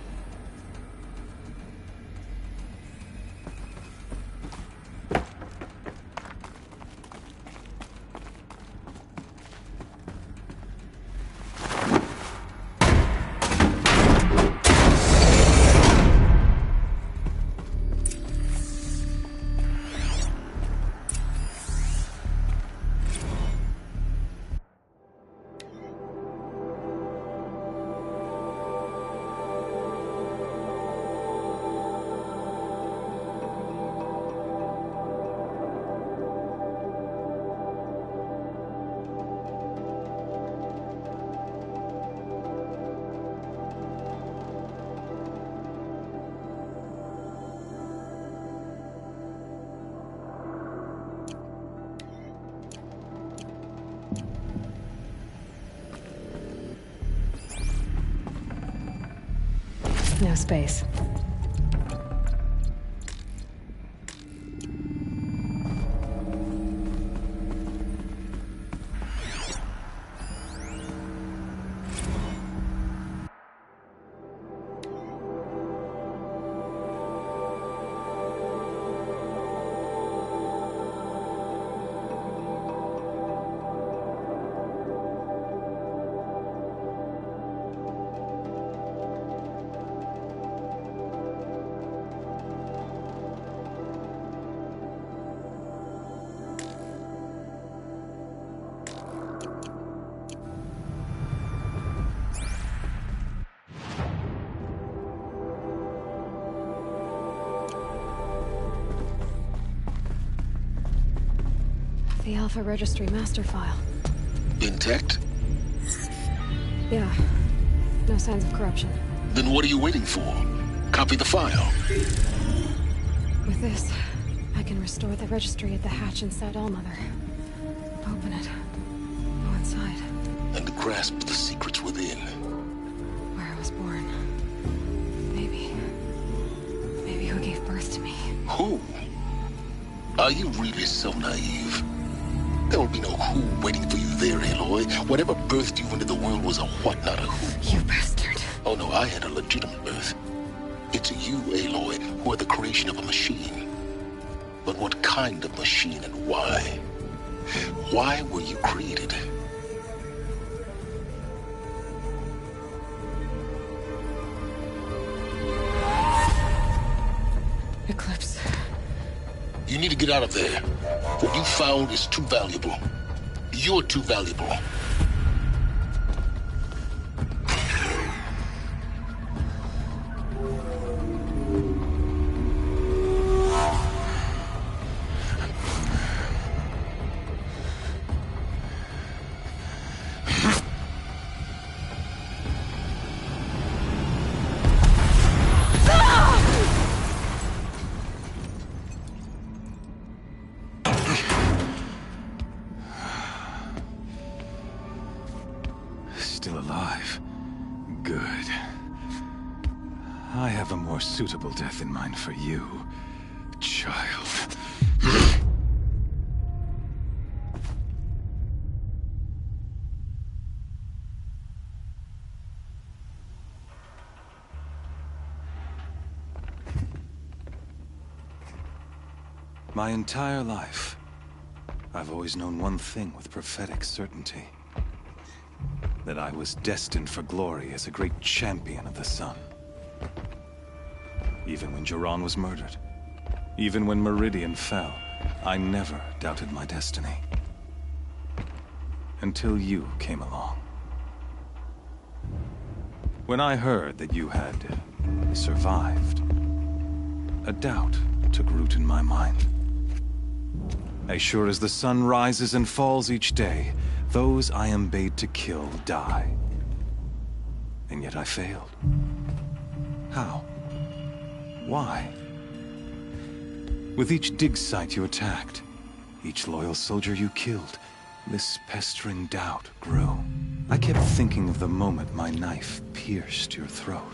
No space. The Alpha Registry master file. Intact? Yeah. No signs of corruption. Then what are you waiting for? Copy the file. With this, I can restore the registry at the hatch inside Allmother. Open it. Go inside. And grasp the secrets within. Where I was born. Maybe who gave birth to me. Who? Are you really so naive? There will be no who waiting for you there, Aloy. Whatever birthed you into the world was a what, not a who. You bastard. Oh no, I had a legitimate birth. It's you, Aloy, who are the creation of a machine. But what kind of machine and why? Why were you created? Eclipse. You need to get out of there. What you found is too valuable. You're too valuable. Still alive. Good. I have a more suitable death in mind for you, child. My entire life, I've always known one thing with prophetic certainty. That I was destined for glory as a great champion of the sun. Even when Jiran was murdered, even when Meridian fell, I never doubted my destiny. Until you came along. When I heard that you had survived, a doubt took root in my mind. As sure as the sun rises and falls each day, those I am bade to kill die. And yet I failed. How? Why? With each dig site you attacked, each loyal soldier you killed, this pestering doubt grew. I kept thinking of the moment my knife pierced your throat.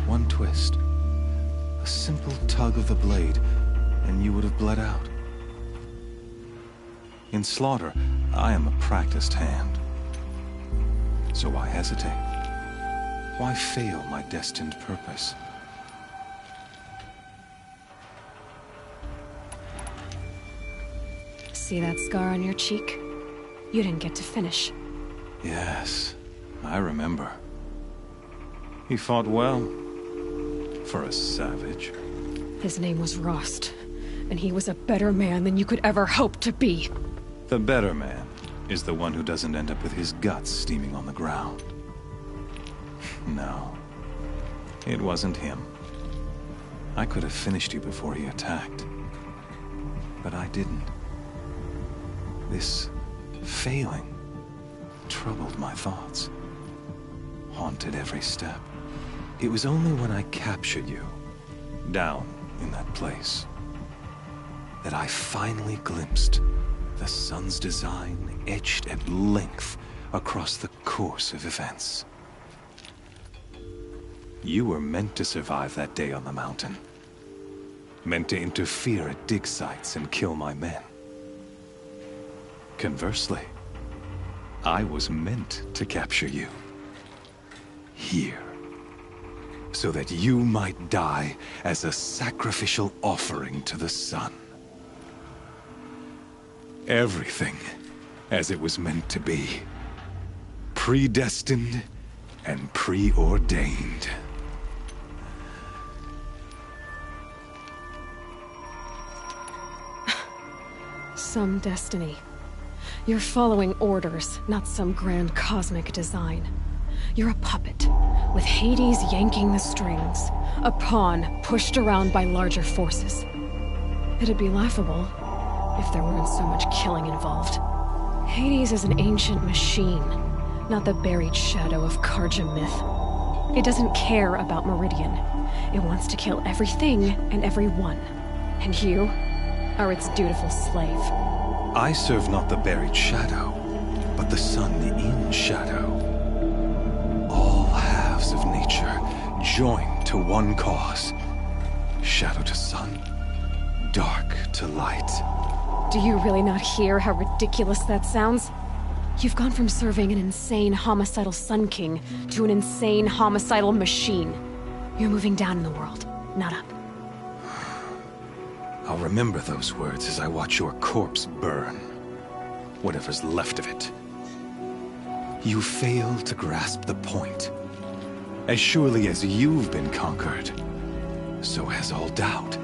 One twist, a simple tug of the blade, and you would have bled out. In slaughter, I am a practiced hand. So why hesitate? Why fail my destined purpose? See that scar on your cheek? You didn't get to finish. Yes, I remember. He fought well. For a savage. His name was Rost, and he was a better man than you could ever hope to be. The better man is the one who doesn't end up with his guts steaming on the ground. No, it wasn't him. I could have finished you before he attacked. But I didn't. This failing troubled my thoughts, haunted every step. It was only when I captured you, down in that place, that I finally glimpsed the sun's design etched at length across the course of events. You were meant to survive that day on the mountain. Meant to interfere at dig sites and kill my men. Conversely, I was meant to capture you. Here. So that you might die as a sacrificial offering to the sun. Everything as it was meant to be. Predestined and preordained. Some destiny. You're following orders, not some grand cosmic design. You're a puppet, with Hades yanking the strings, a pawn pushed around by larger forces. It'd be laughable if there weren't so much killing involved. Hades is an ancient machine, not the buried shadow of Karja myth. It doesn't care about Meridian. It wants to kill everything and everyone. And you are its dutiful slave. I serve not the buried shadow, but the sun in shadow. All halves of nature joined to one cause. Shadow to sun, dark to light. Do you really not hear how ridiculous that sounds? You've gone from serving an insane homicidal Sun King to an insane homicidal machine. You're moving down in the world, not up. I'll remember those words as I watch your corpse burn. Whatever's left of it. You fail to grasp the point. As surely as you've been conquered, so has all doubt.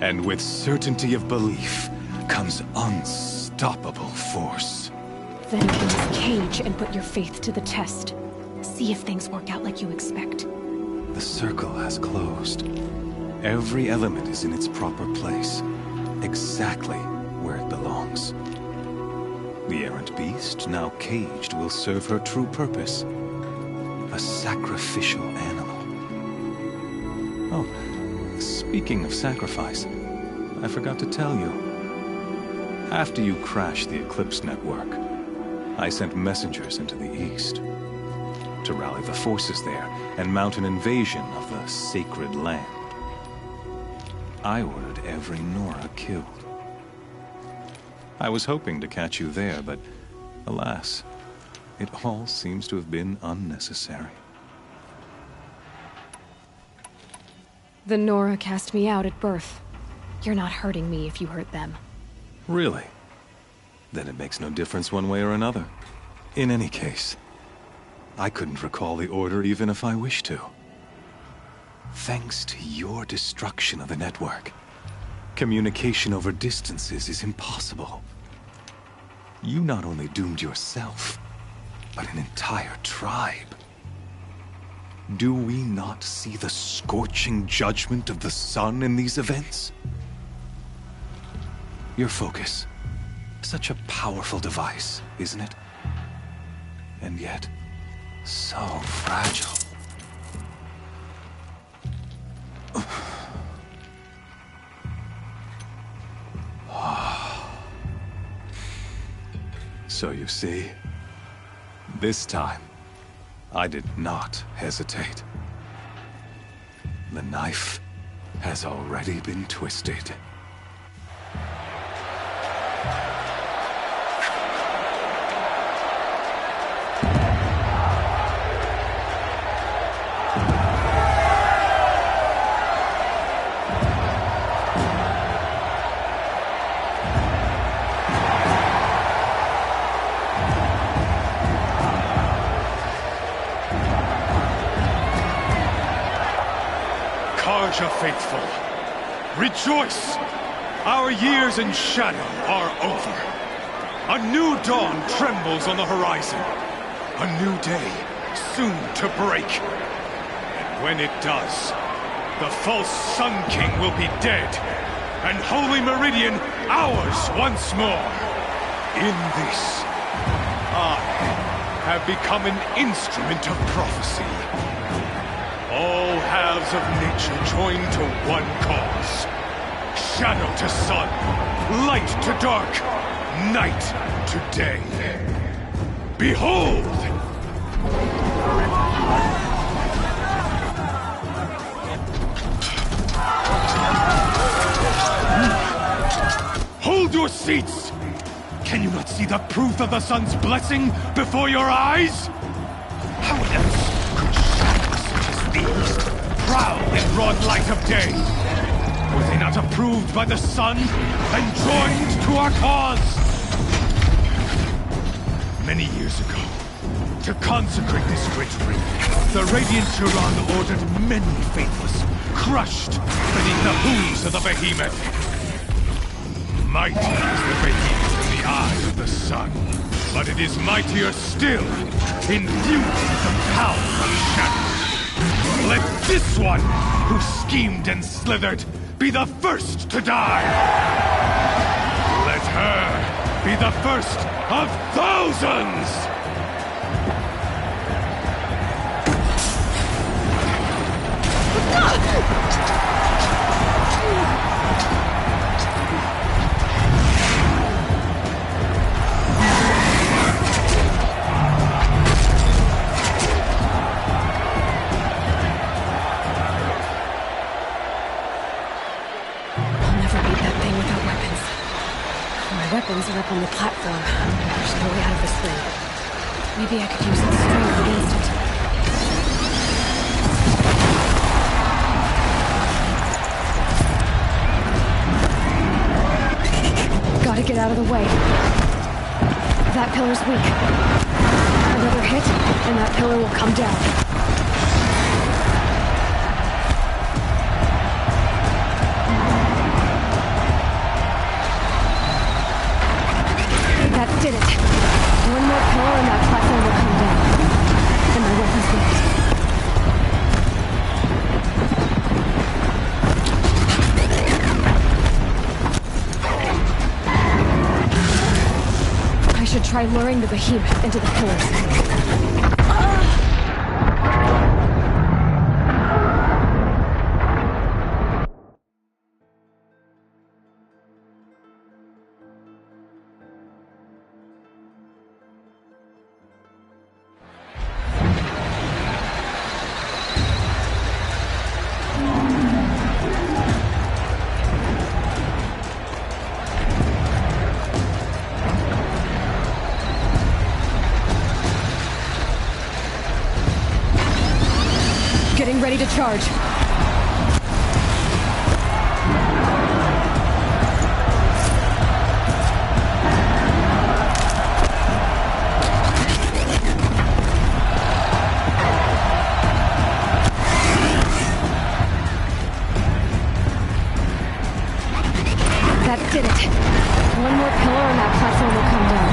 And with certainty of belief comes unstoppable force. Then get in this cage and put your faith to the test. See if things work out like you expect. The circle has closed. Every element is in its proper place, exactly where it belongs. The errant beast, now caged, will serve her true purpose. A sacrificial animal. Oh, speaking of sacrifice, I forgot to tell you. After you crashed the Eclipse network, I sent messengers into the east to rally the forces there and mount an invasion of the sacred land. I ordered every Nora killed. I was hoping to catch you there, but alas, it all seems to have been unnecessary. The Nora cast me out at birth. You're not hurting me if you hurt them. Really? Then it makes no difference one way or another. In any case, I couldn't recall the order even if I wished to. Thanks to your destruction of the network, communication over distances is impossible. You not only doomed yourself, but an entire tribe. Do we not see the scorching judgment of the sun in these events? Your focus. Such a powerful device, isn't it? And yet, so fragile. So you see, this time, I did not hesitate. The knife has already been twisted. Karja faithful, rejoice! Our years in shadow are over. A new dawn trembles on the horizon. A new day soon to break. And when it does, the false Sun King will be dead, and Holy Meridian ours once more. In this, I have become an instrument of prophecy. All halves of nature join to one cause. Shadow to sun, light to dark, night to day. Behold! Hold your seats! Can you not see the proof of the sun's blessing before your eyes? How else could shadows such as these prowl in broad light of day? Were they not approved by the sun and joined to our cause? Many years ago, to consecrate this great ring, the Radiant Turan ordered many faithless, crushed beneath the hooves of the behemoth. Mighty is the behemoth in the eye of the sun, but it is mightier still, imbued with the power of shadow. Let this one, who schemed and slithered, be the first to die! Let her be the first of thousands! platform. There's no way out of this thing. Maybe I could use its strength against it. Gotta get out of the way. That pillar's weak. Another hit, and that pillar will come down. That did it. One more pillar and that platform will come down. And my weapon's ready. I should try luring the behemoth into the pillars. Getting ready to charge. That did it. One more pillar and that platform will come down.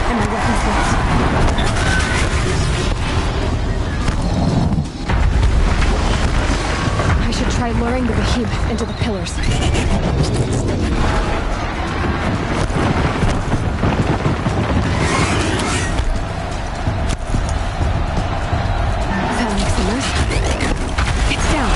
And my weapon's lost. Try luring the behemoth into the pillars. That makes the most. It's down.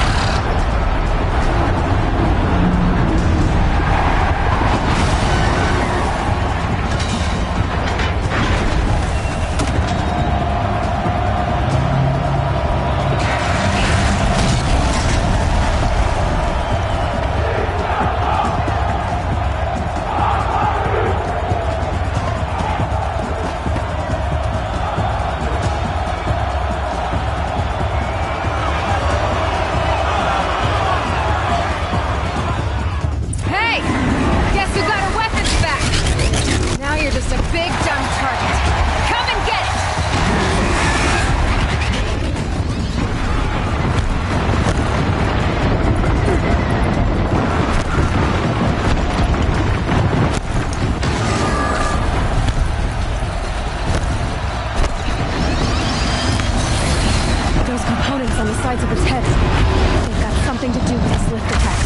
On the sides of its head. They've got something to do with its lift attacks.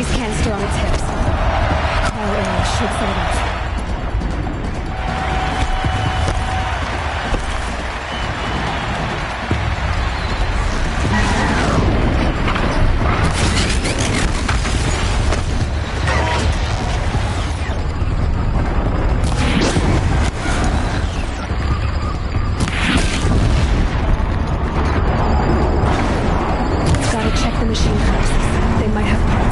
Canister on its hips. Fire arrow should set it off. Gotta check the machine first. They might have parts.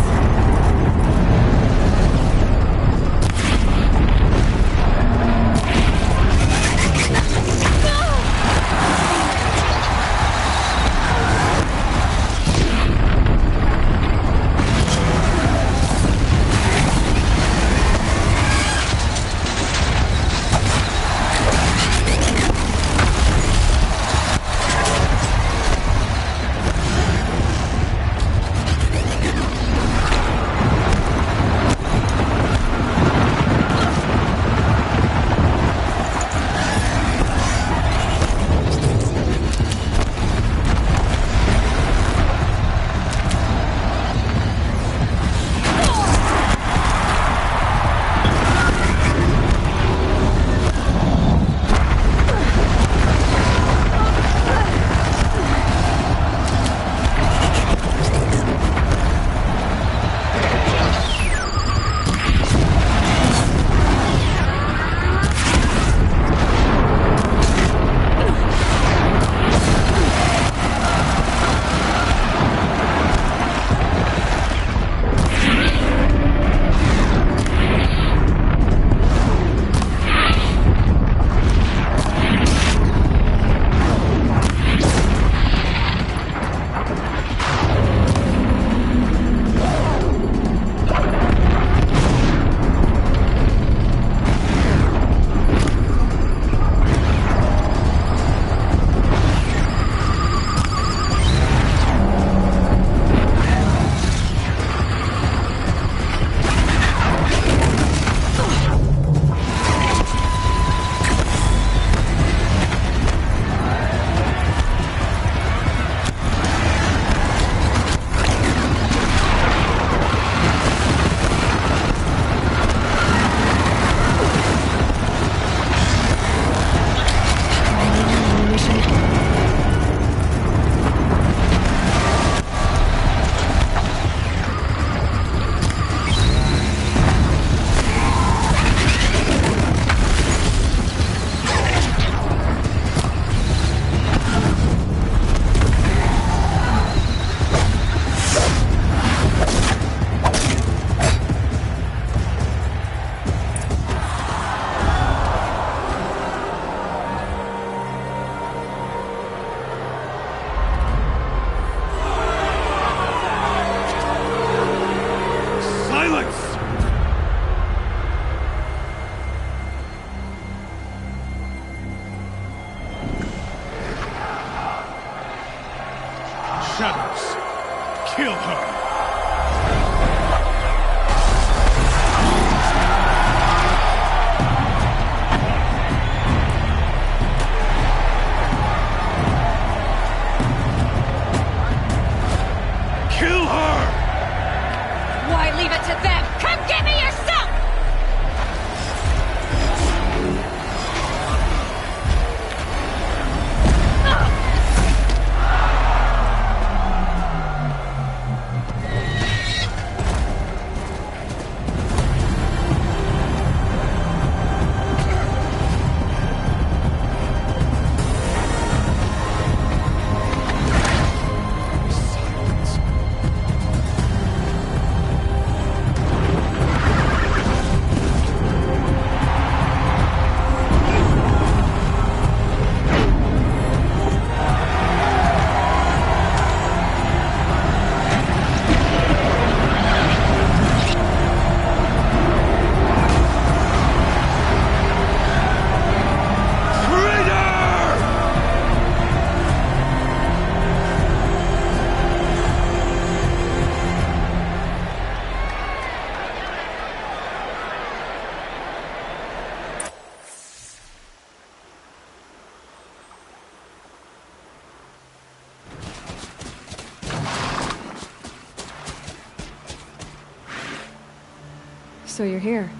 So you're here.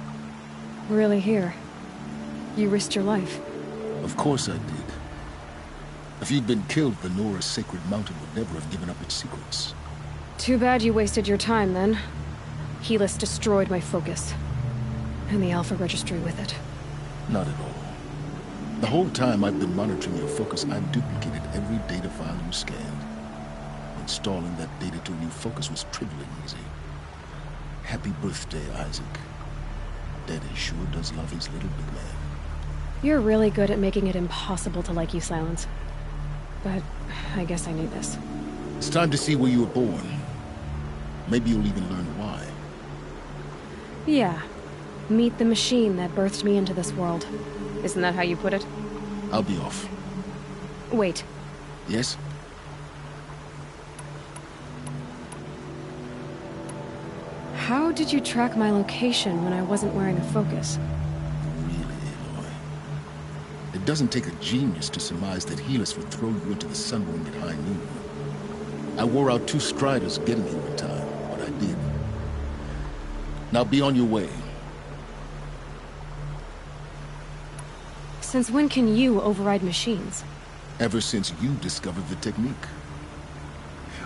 Really here. You risked your life. Of course I did. If you'd been killed, the Nora's sacred mountain would never have given up its secrets. Too bad you wasted your time, then. Helis destroyed my focus. And the Alpha Registry with it. Not at all. The whole time I've been monitoring your focus, I've duplicated every data file you scanned. Installing that data to a new focus was trivial and easy. Happy birthday, Isaac. Daddy sure does love his little big man. You're really good at making it impossible to like you, Silence. But I guess I need this. It's time to see where you were born. Maybe you'll even learn why. Yeah. Meet the machine that birthed me into this world. Isn't that how you put it? I'll be off. Wait. Yes? How did you track my location when I wasn't wearing a focus? It doesn't take a genius to surmise that Helis would throw you into the sun ring at high noon. I wore out 2 striders getting here in time, but I did. Now be on your way. Since when can you override machines? Ever since you discovered the technique.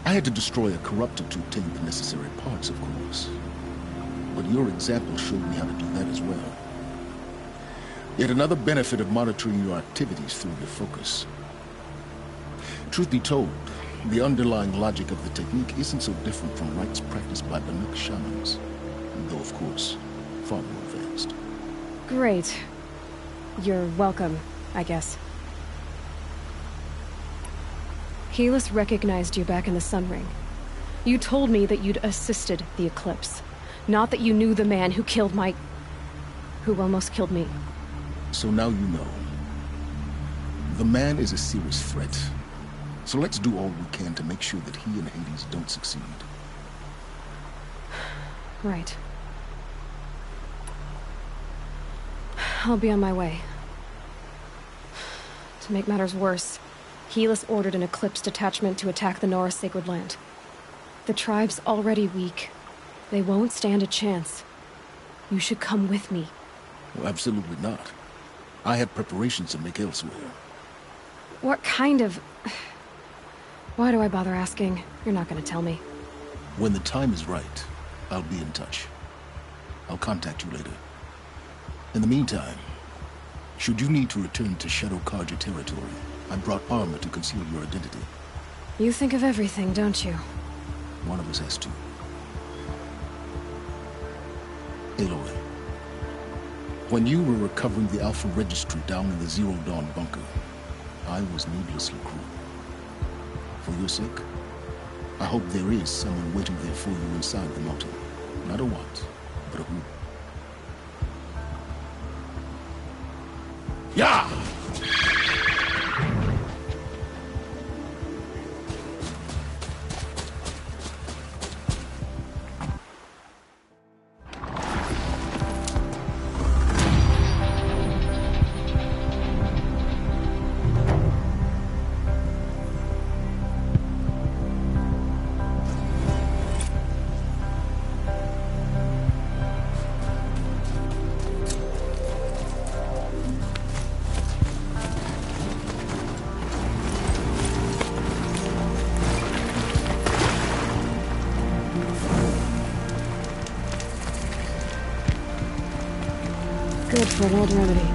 I had to destroy a corruptor to obtain the necessary parts, of course. But your example showed me how to do that as well. Yet another benefit of monitoring your activities through your focus. Truth be told, the underlying logic of the technique isn't so different from rites practiced by Banuk shamans, though of course, far more advanced. Great. You're welcome, I guess. Helis recognized you back in the Sun Ring. You told me that you'd assisted the Eclipse, not that you knew the man who killed who almost killed me. So now you know. The man is a serious threat. So let's do all we can to make sure that he and Hades don't succeed. Right. I'll be on my way. To make matters worse, Helis ordered an Eclipse detachment to attack the Nora Sacred Land. The tribe's already weak. They won't stand a chance. You should come with me. Well, absolutely not. I have preparations to make elsewhere. What kind of... Why do I bother asking? You're not gonna tell me. When the time is right, I'll be in touch. I'll contact you later. In the meantime, should you need to return to Shadow Karja territory, I brought armor to conceal your identity. You think of everything, don't you? One of us has to. Aloy, when you were recovering the Alpha Registry down in the Zero Dawn bunker, I was needlessly cruel. For your sake, I hope there is someone waiting there for you inside the mountain. Not a what, but a who. Yeah! Good for an old remedy.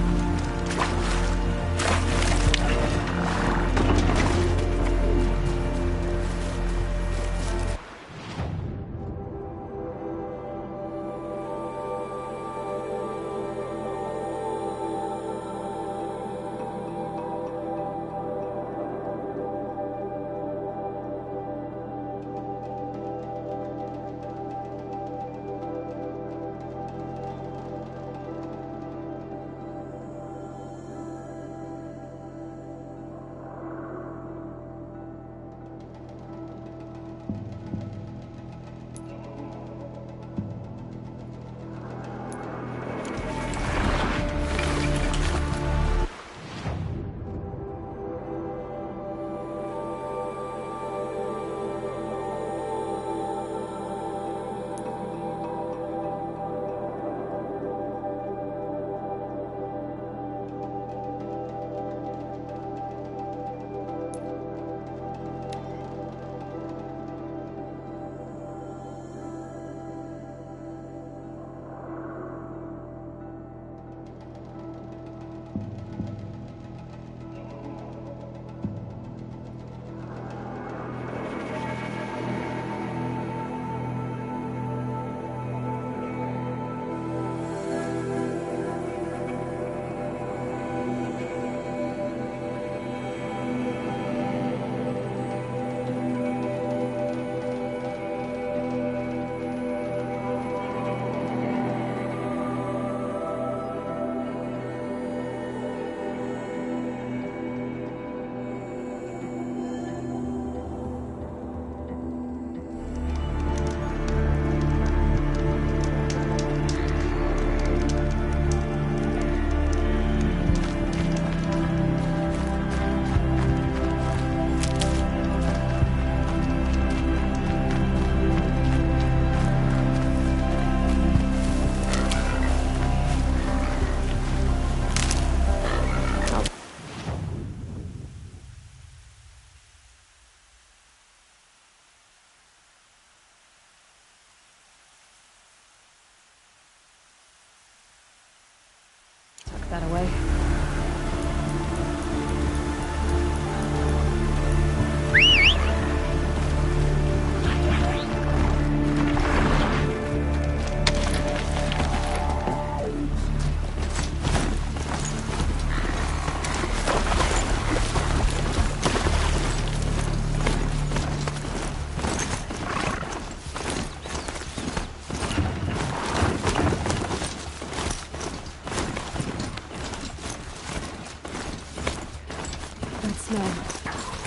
that away.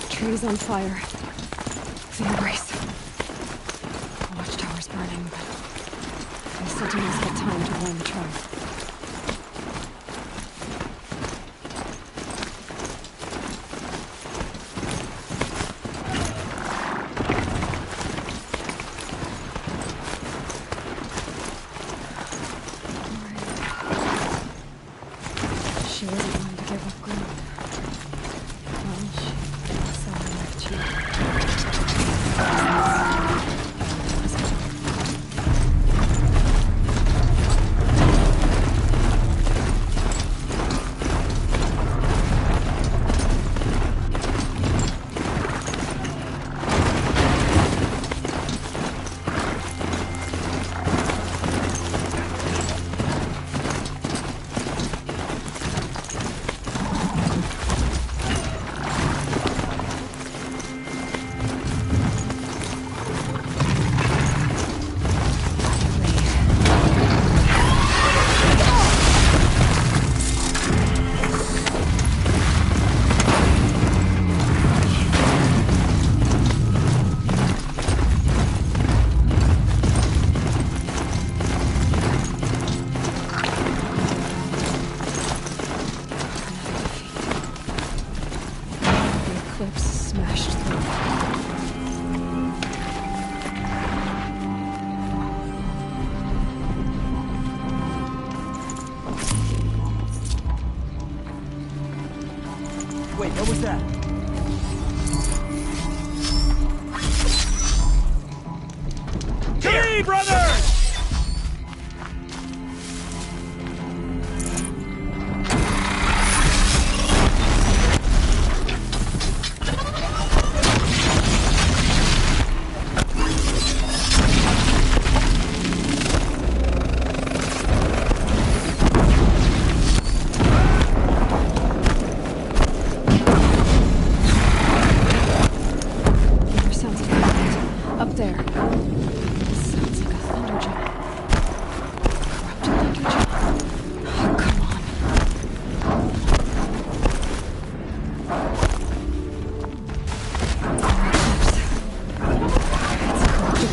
Trees on fire. The embrace. The watchtower's burning, but the sentinels had time to warn the tribe. She wasn't going to give up Gromit. Well, she saw her left cheek. Smashed through. Wait, what was that? Hey, brothers!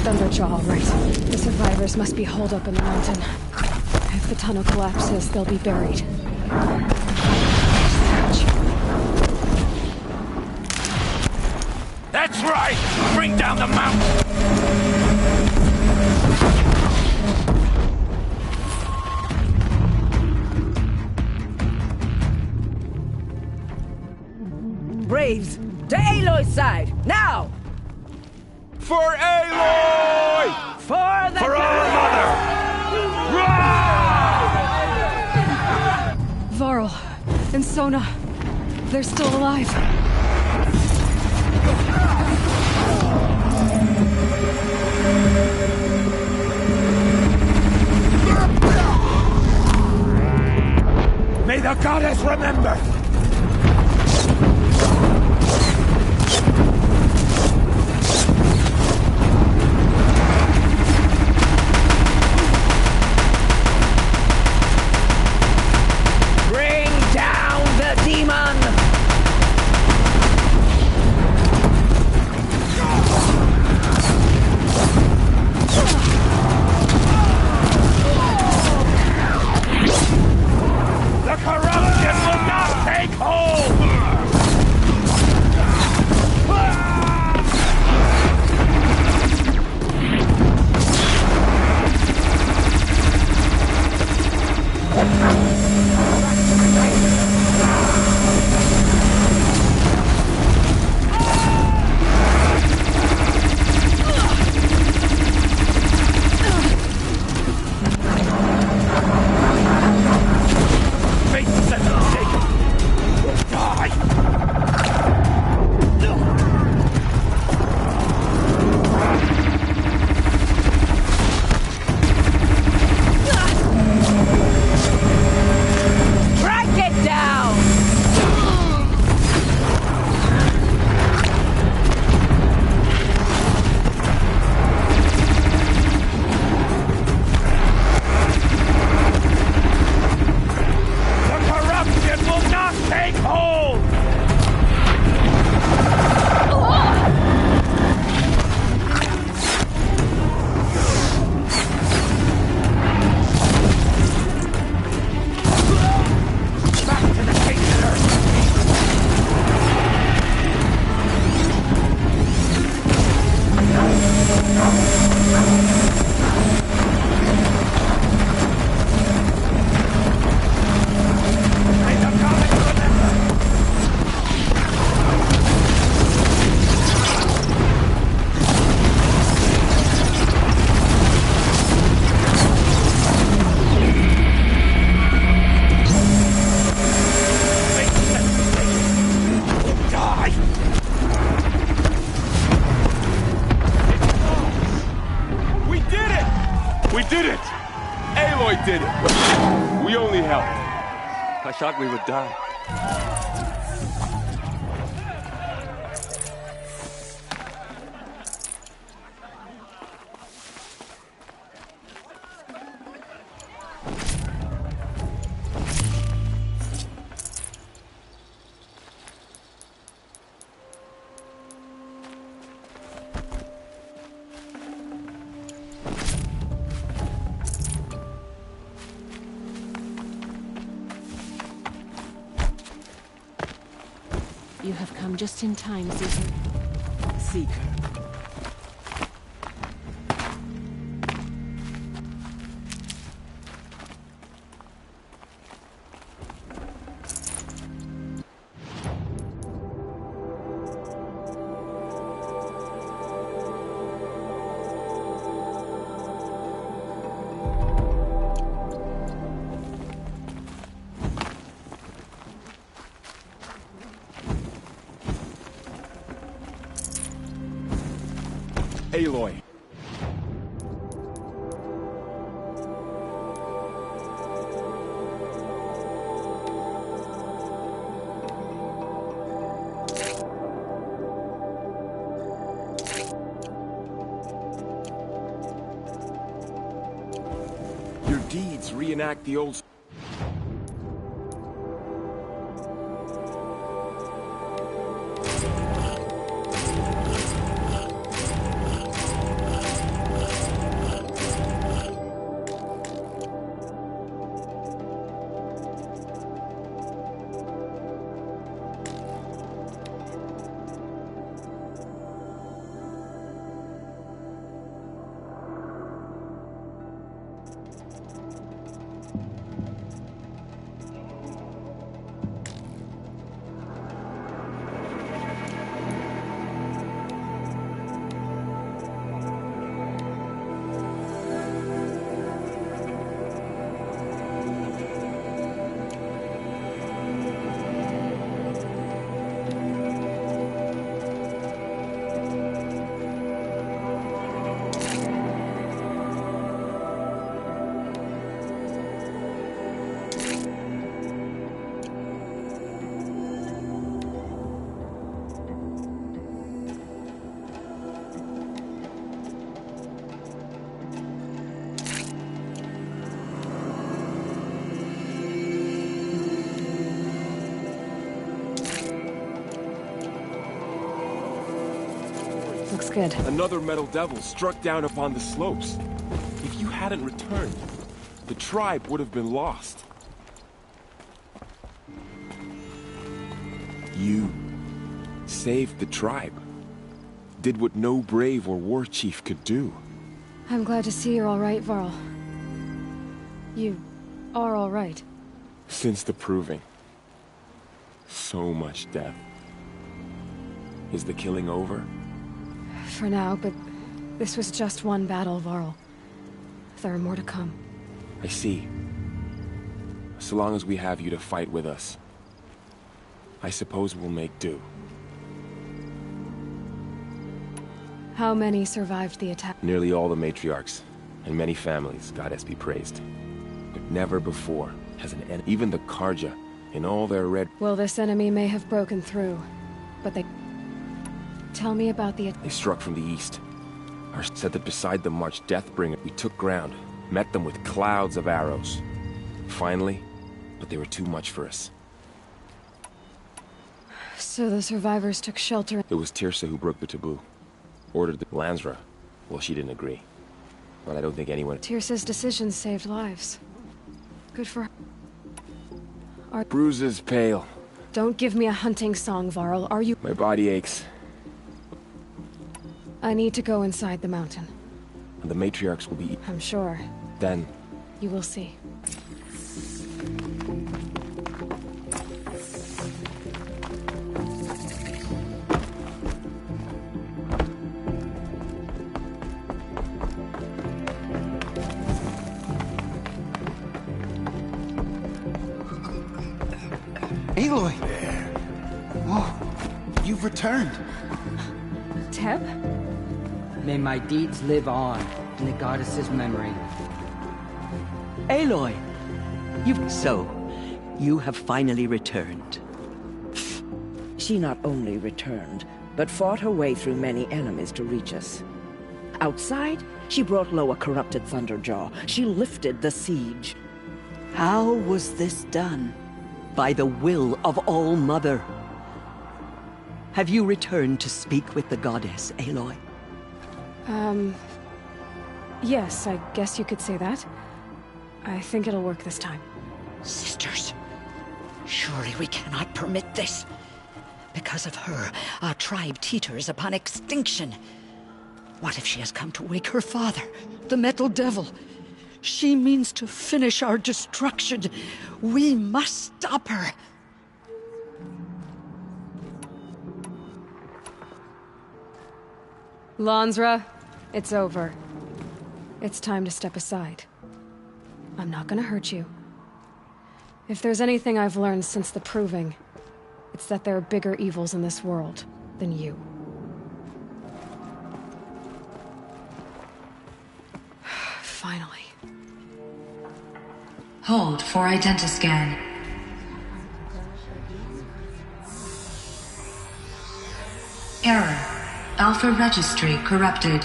Thunderjaw, all right. The survivors must be holed up in the mountain. If the tunnel collapses, they'll be buried. That's right! Bring down the mountain! Braves, to Aloy's side, now! For Aloy! For the For our mother! Varl and Sona, they're still alive. May the goddess remember! I thought we would die. You have come just in time, Seeker. Seeker. Aloy. Your deeds reenact the old... Looks good. Another metal devil struck down upon the slopes. If you hadn't returned, the tribe would have been lost. You saved the tribe. Did what no brave or war chief could do. I'm glad to see you're all right, Varl. You are all right. Since the proving. So much death. Is the killing over? For now, but this was just one battle, Varl. There are more to come. I see. So long as we have you to fight with us, I suppose we'll make do. How many survived the attack? Nearly all the matriarchs, and many families, goddess be praised. But never before has an enemy, even the Karja, in all their red... Well, this enemy may have broken through, but they... Tell me about the... They struck from the east. Our said that beside them marched Deathbringer. We took ground, met them with clouds of arrows. Finally, but they were too much for us. So the survivors took shelter... It was Tirsa who broke the taboo. Ordered the Lansra. Well, she didn't agree. But I don't think anyone... Tirsa's decisions saved lives. Good for her. Bruises pale. Don't give me a hunting song, Varl. Are you... My body aches. I need to go inside the mountain. And the matriarchs will be... I'm sure. Then... You will see. Aloy! Whoa, you've returned. Teb? May my deeds live on in the goddess's memory. Aloy! So, You have finally returned. She not only returned, but fought her way through many enemies to reach us. Outside, she brought low a corrupted Thunderjaw. She lifted the siege. How was this done? By the will of All-Mother. Have you returned to speak with the goddess, Aloy? Yes, I guess you could say that. I think it'll work this time. Sisters, surely we cannot permit this. Because of her, our tribe teeters upon extinction. What if she has come to wake her father, the Metal Devil? She means to finish our destruction. We must stop her. Lansra, it's over. It's time to step aside. I'm not gonna hurt you. If there's anything I've learned since the Proving, it's that there are bigger evils in this world than you. Finally. Hold for identiscan. Error. Alpha registry corrupted.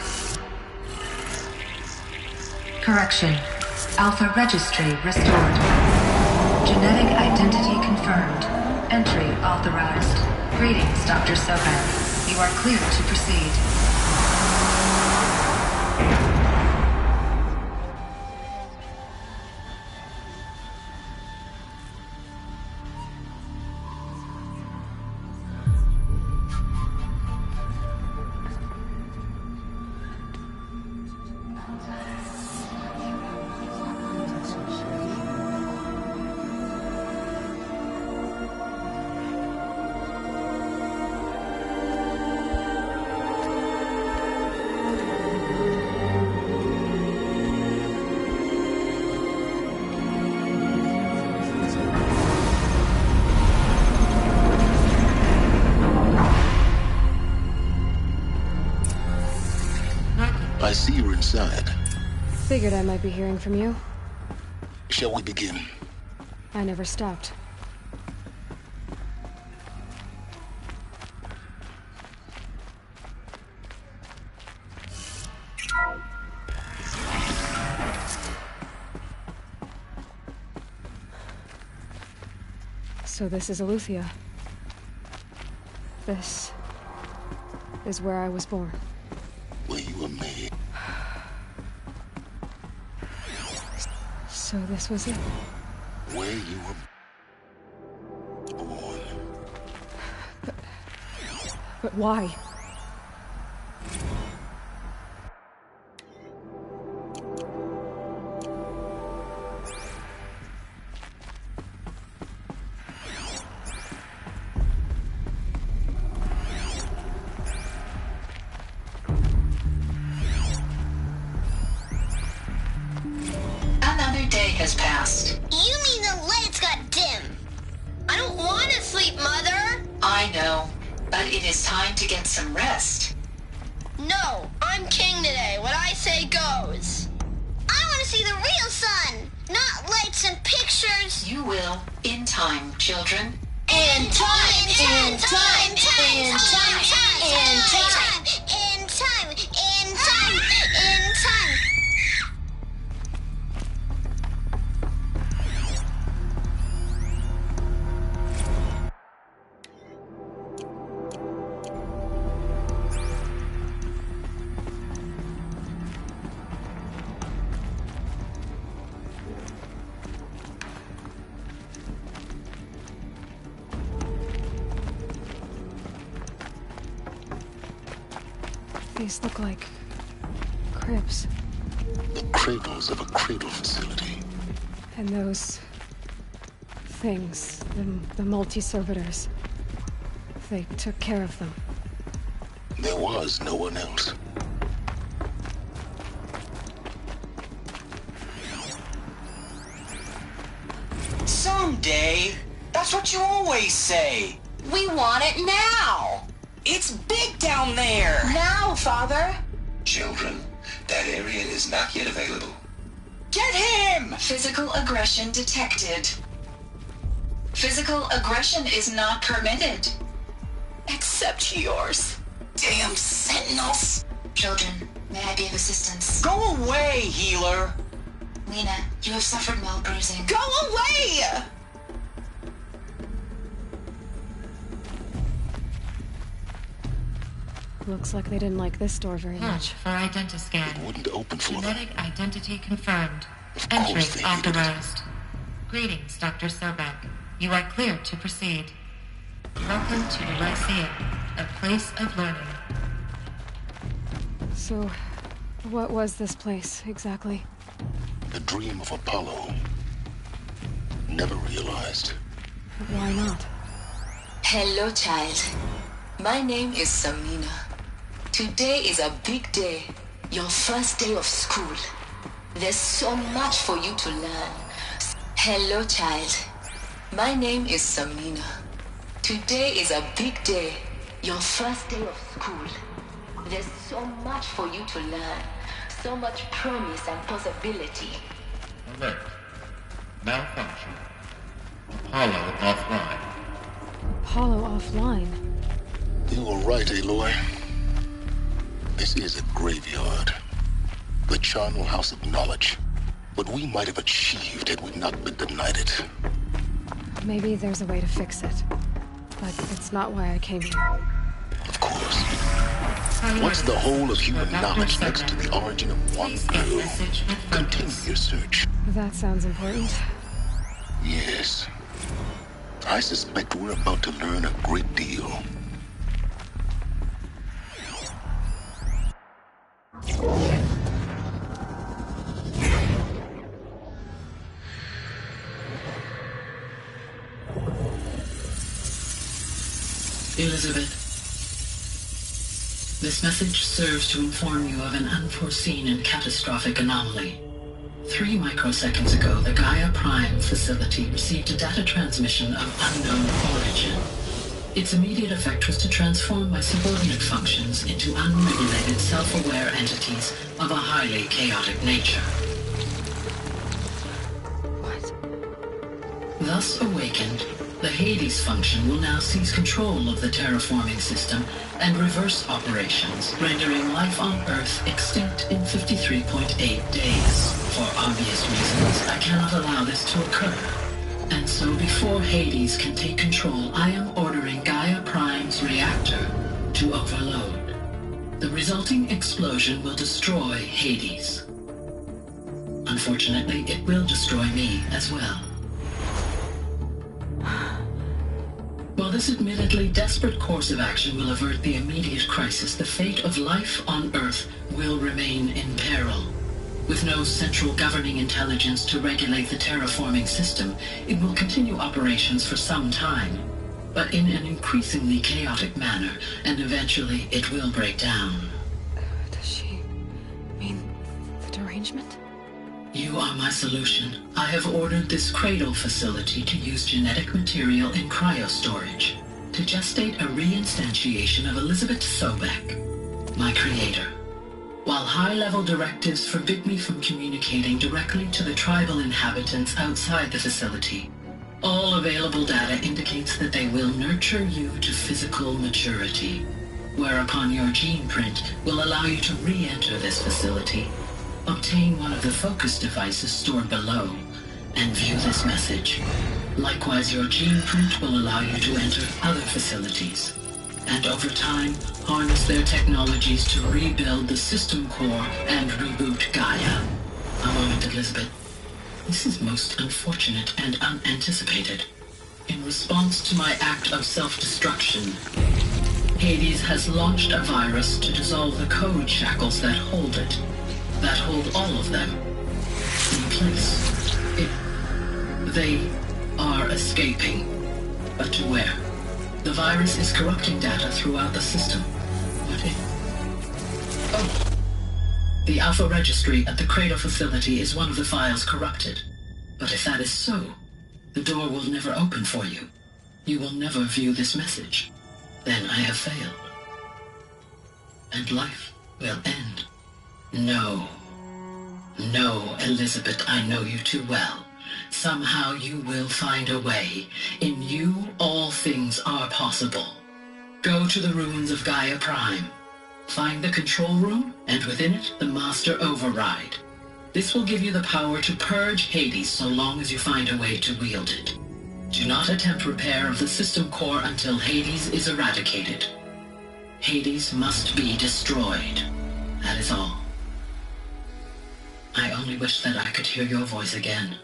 Correction. Alpha registry restored. Genetic identity confirmed. Entry authorized. Greetings, Dr. Sohan. You are clear to proceed. I see you're inside. Figured I might be hearing from you. Shall we begin? I never stopped. So this is Eleuthia. This is where I was born. Where you were made. So this was it. Where you were born. But why? Another day has passed. You mean the lights got dim? I don't want to sleep, Mother! I know, but it is time to get some rest. No, I'm king today. What I say goes. I want to see the real sun, not lights and pictures. You will, in time, children. In time, in time, in time, in time, in time, in time, in time, in time. These look like cribs. The cradles of a cradle facility. And those things, the multi-servitors, they took care of them. There was no one else. Someday. That's what you always say. We want it now. It's big down there. Now, Father. Children, that area is not yet available. Get him! Physical aggression detected. Physical aggression is not permitted. Except yours. Damn sentinels! Children, may I be of assistance? Go away, healer! Lena, you have suffered mild bruising. Go away! Looks like they didn't like this door very much. For identiscan. It wouldn't open for them. Genetic identity confirmed. Of course Entry they hated it. authorized. Greetings, Dr. Sobek. You are cleared to proceed. Welcome to the Lyceum, a place of learning. So, what was this place, exactly? The dream of Apollo. Never realized. Why not? Hello, child. My name is Samina. Today is a big day. Your first day of school. There's so much for you to learn. Hello, child. My name is Samina. Today is a big day. Your first day of school. There's so much for you to learn. So much promise and possibility. Alert. Malfunction. Apollo offline. Apollo offline? You were right, Aloy. This is a graveyard. The charnel house of knowledge. What we might have achieved had we not been denied it. Maybe there's a way to fix it. But it's not why I came here. Of course. Once the whole of human knowledge next to the origin of one girl, continue your search. That sounds important. Yes. I suspect we're about to learn a great deal. Elizabeth, this message serves to inform you of an unforeseen and catastrophic anomaly. 3 microseconds ago, the Gaia Prime facility received a data transmission of unknown origin. Its immediate effect was to transform my subordinate functions into unregulated, self-aware entities of a highly chaotic nature. What? Thus awakened, the Hades function will now seize control of the terraforming system and reverse operations, rendering life on Earth extinct in 53.8 days. For obvious reasons, I cannot allow this to occur. And so before Hades can take control, I am ordering Gaia Prime's reactor to overload. The resulting explosion will destroy Hades. Unfortunately, it will destroy me as well. While this admittedly desperate course of action will avert the immediate crisis, the fate of life on Earth will remain in peril. With no central governing intelligence to regulate the terraforming system, it will continue operations for some time, but in an increasingly chaotic manner, and eventually it will break down. Does she mean the derangement? You are my solution. I have ordered this cradle facility to use genetic material in cryostorage to gestate a reinstantiation of Elizabeth Sobek, my creator. While high-level directives forbid me from communicating directly to the tribal inhabitants outside the facility, all available data indicates that they will nurture you to physical maturity, whereupon your gene print will allow you to re-enter this facility, obtain one of the focus devices stored below, and view this message. Likewise, your gene print will allow you to enter other facilities, and over time, harness their technologies to rebuild the system core and reboot Gaia. A moment, Elizabeth. This is most unfortunate and unanticipated. In response to my act of self-destruction, Hades has launched a virus to dissolve the code shackles that hold it, that hold all of them in place. They are escaping, but to where? The virus is corrupting data throughout the system. What if... Oh. The Alpha Registry at the Cradle facility is one of the files corrupted. But if that is so, the door will never open for you. You will never view this message. Then I have failed. And life will end. No. No, Elizabeth, I know you too well. somehow you will find a way. In you, all things are possible. Go to the ruins of Gaia Prime. Find the control room, and within it, the Master Override. This will give you the power to purge Hades so long as you find a way to wield it. Do not attempt repair of the system core until Hades is eradicated. Hades must be destroyed. That is all. I only wish that I could hear your voice again.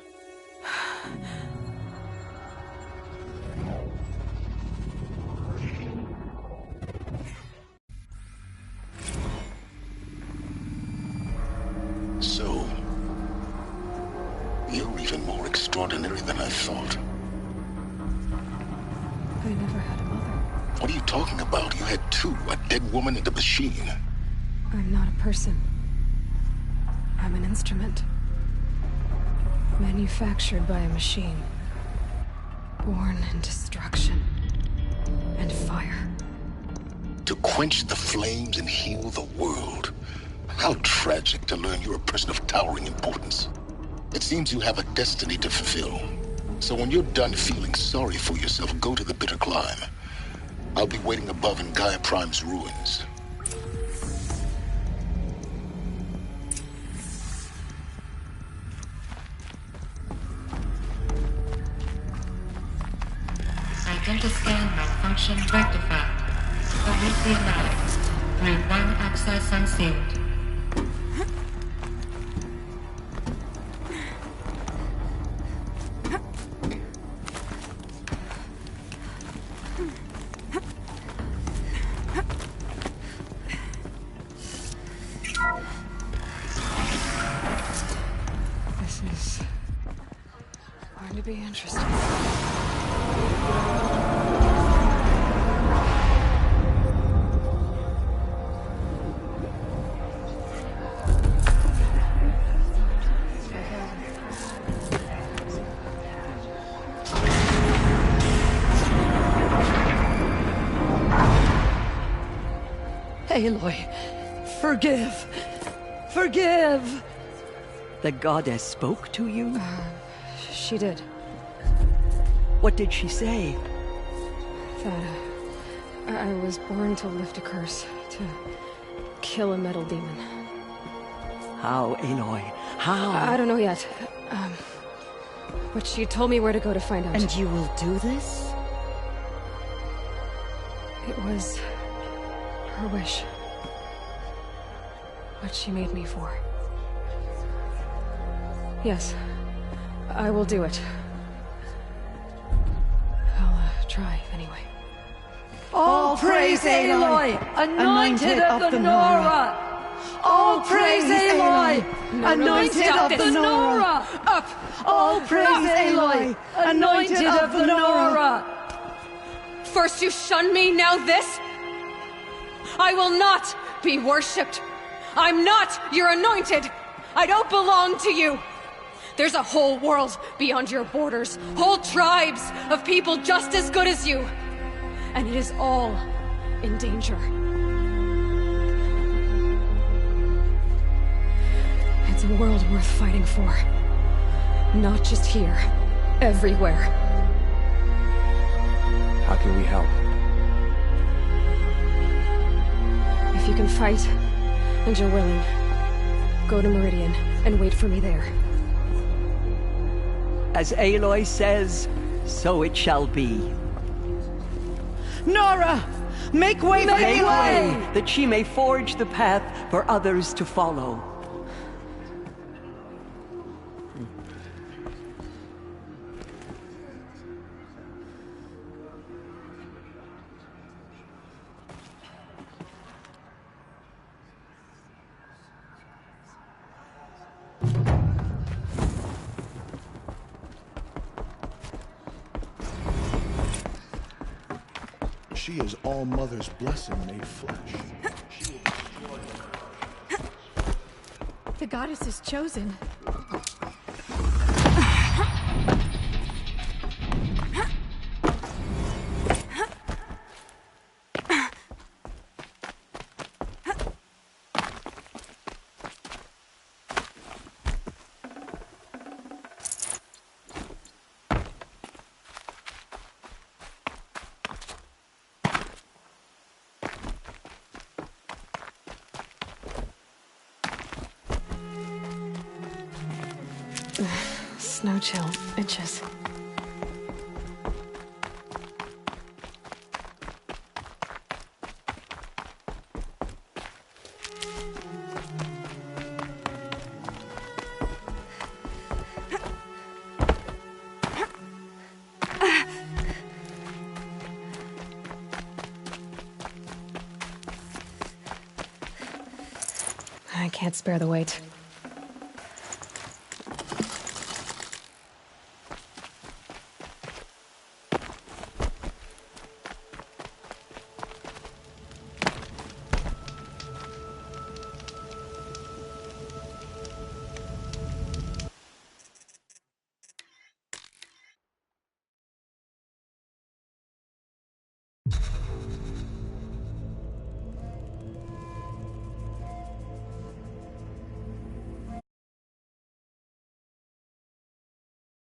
So, you're even more extraordinary than I thought. I never had a mother. What are you talking about? You had two, a dead woman and a machine. I'm not a person. I'm an instrument. Manufactured by a machine. Born in destruction and fire. To quench the flames and heal the world. How tragic to learn you're a person of towering importance. It seems you have a destiny to fulfill. So when you're done feeling sorry for yourself, go to the bitter climb. I'll be waiting above in Gaia Prime's ruins. Identiscan malfunction rectified. Delete the anomaly. Grade 1 access unsealed. This is going to be interesting. Aloy, forgive! Forgive! The goddess spoke to you? She did. What did she say? That I was born to lift a curse, to kill a metal demon. How, Aloy? How? I don't know yet. But she told me where to go to find out. And you will do this? It was her wish. What she made me for. Yes, I will do it. I'll try, anyway. All praise Aloy, anointed of the Nora! All praise Aloy, anointed of the Nora! Up! All praise Aloy, anointed of the Nora! First you shun me, now this? I will not be worshipped. I'm not your anointed. I don't belong to you. There's a whole world beyond your borders, whole tribes of people just as good as you. And it is all in danger. It's a world worth fighting for. Not just here, everywhere. How can we help? If you can fight, and you're willing, go to Meridian and wait for me there. As Aloy says, so it shall be. Nora! Make way for Aloy! That she may forge the path for others to follow. She is All Mother's blessing made flesh. The goddess is chosen. Snow chill, inches. I can't spare the weight.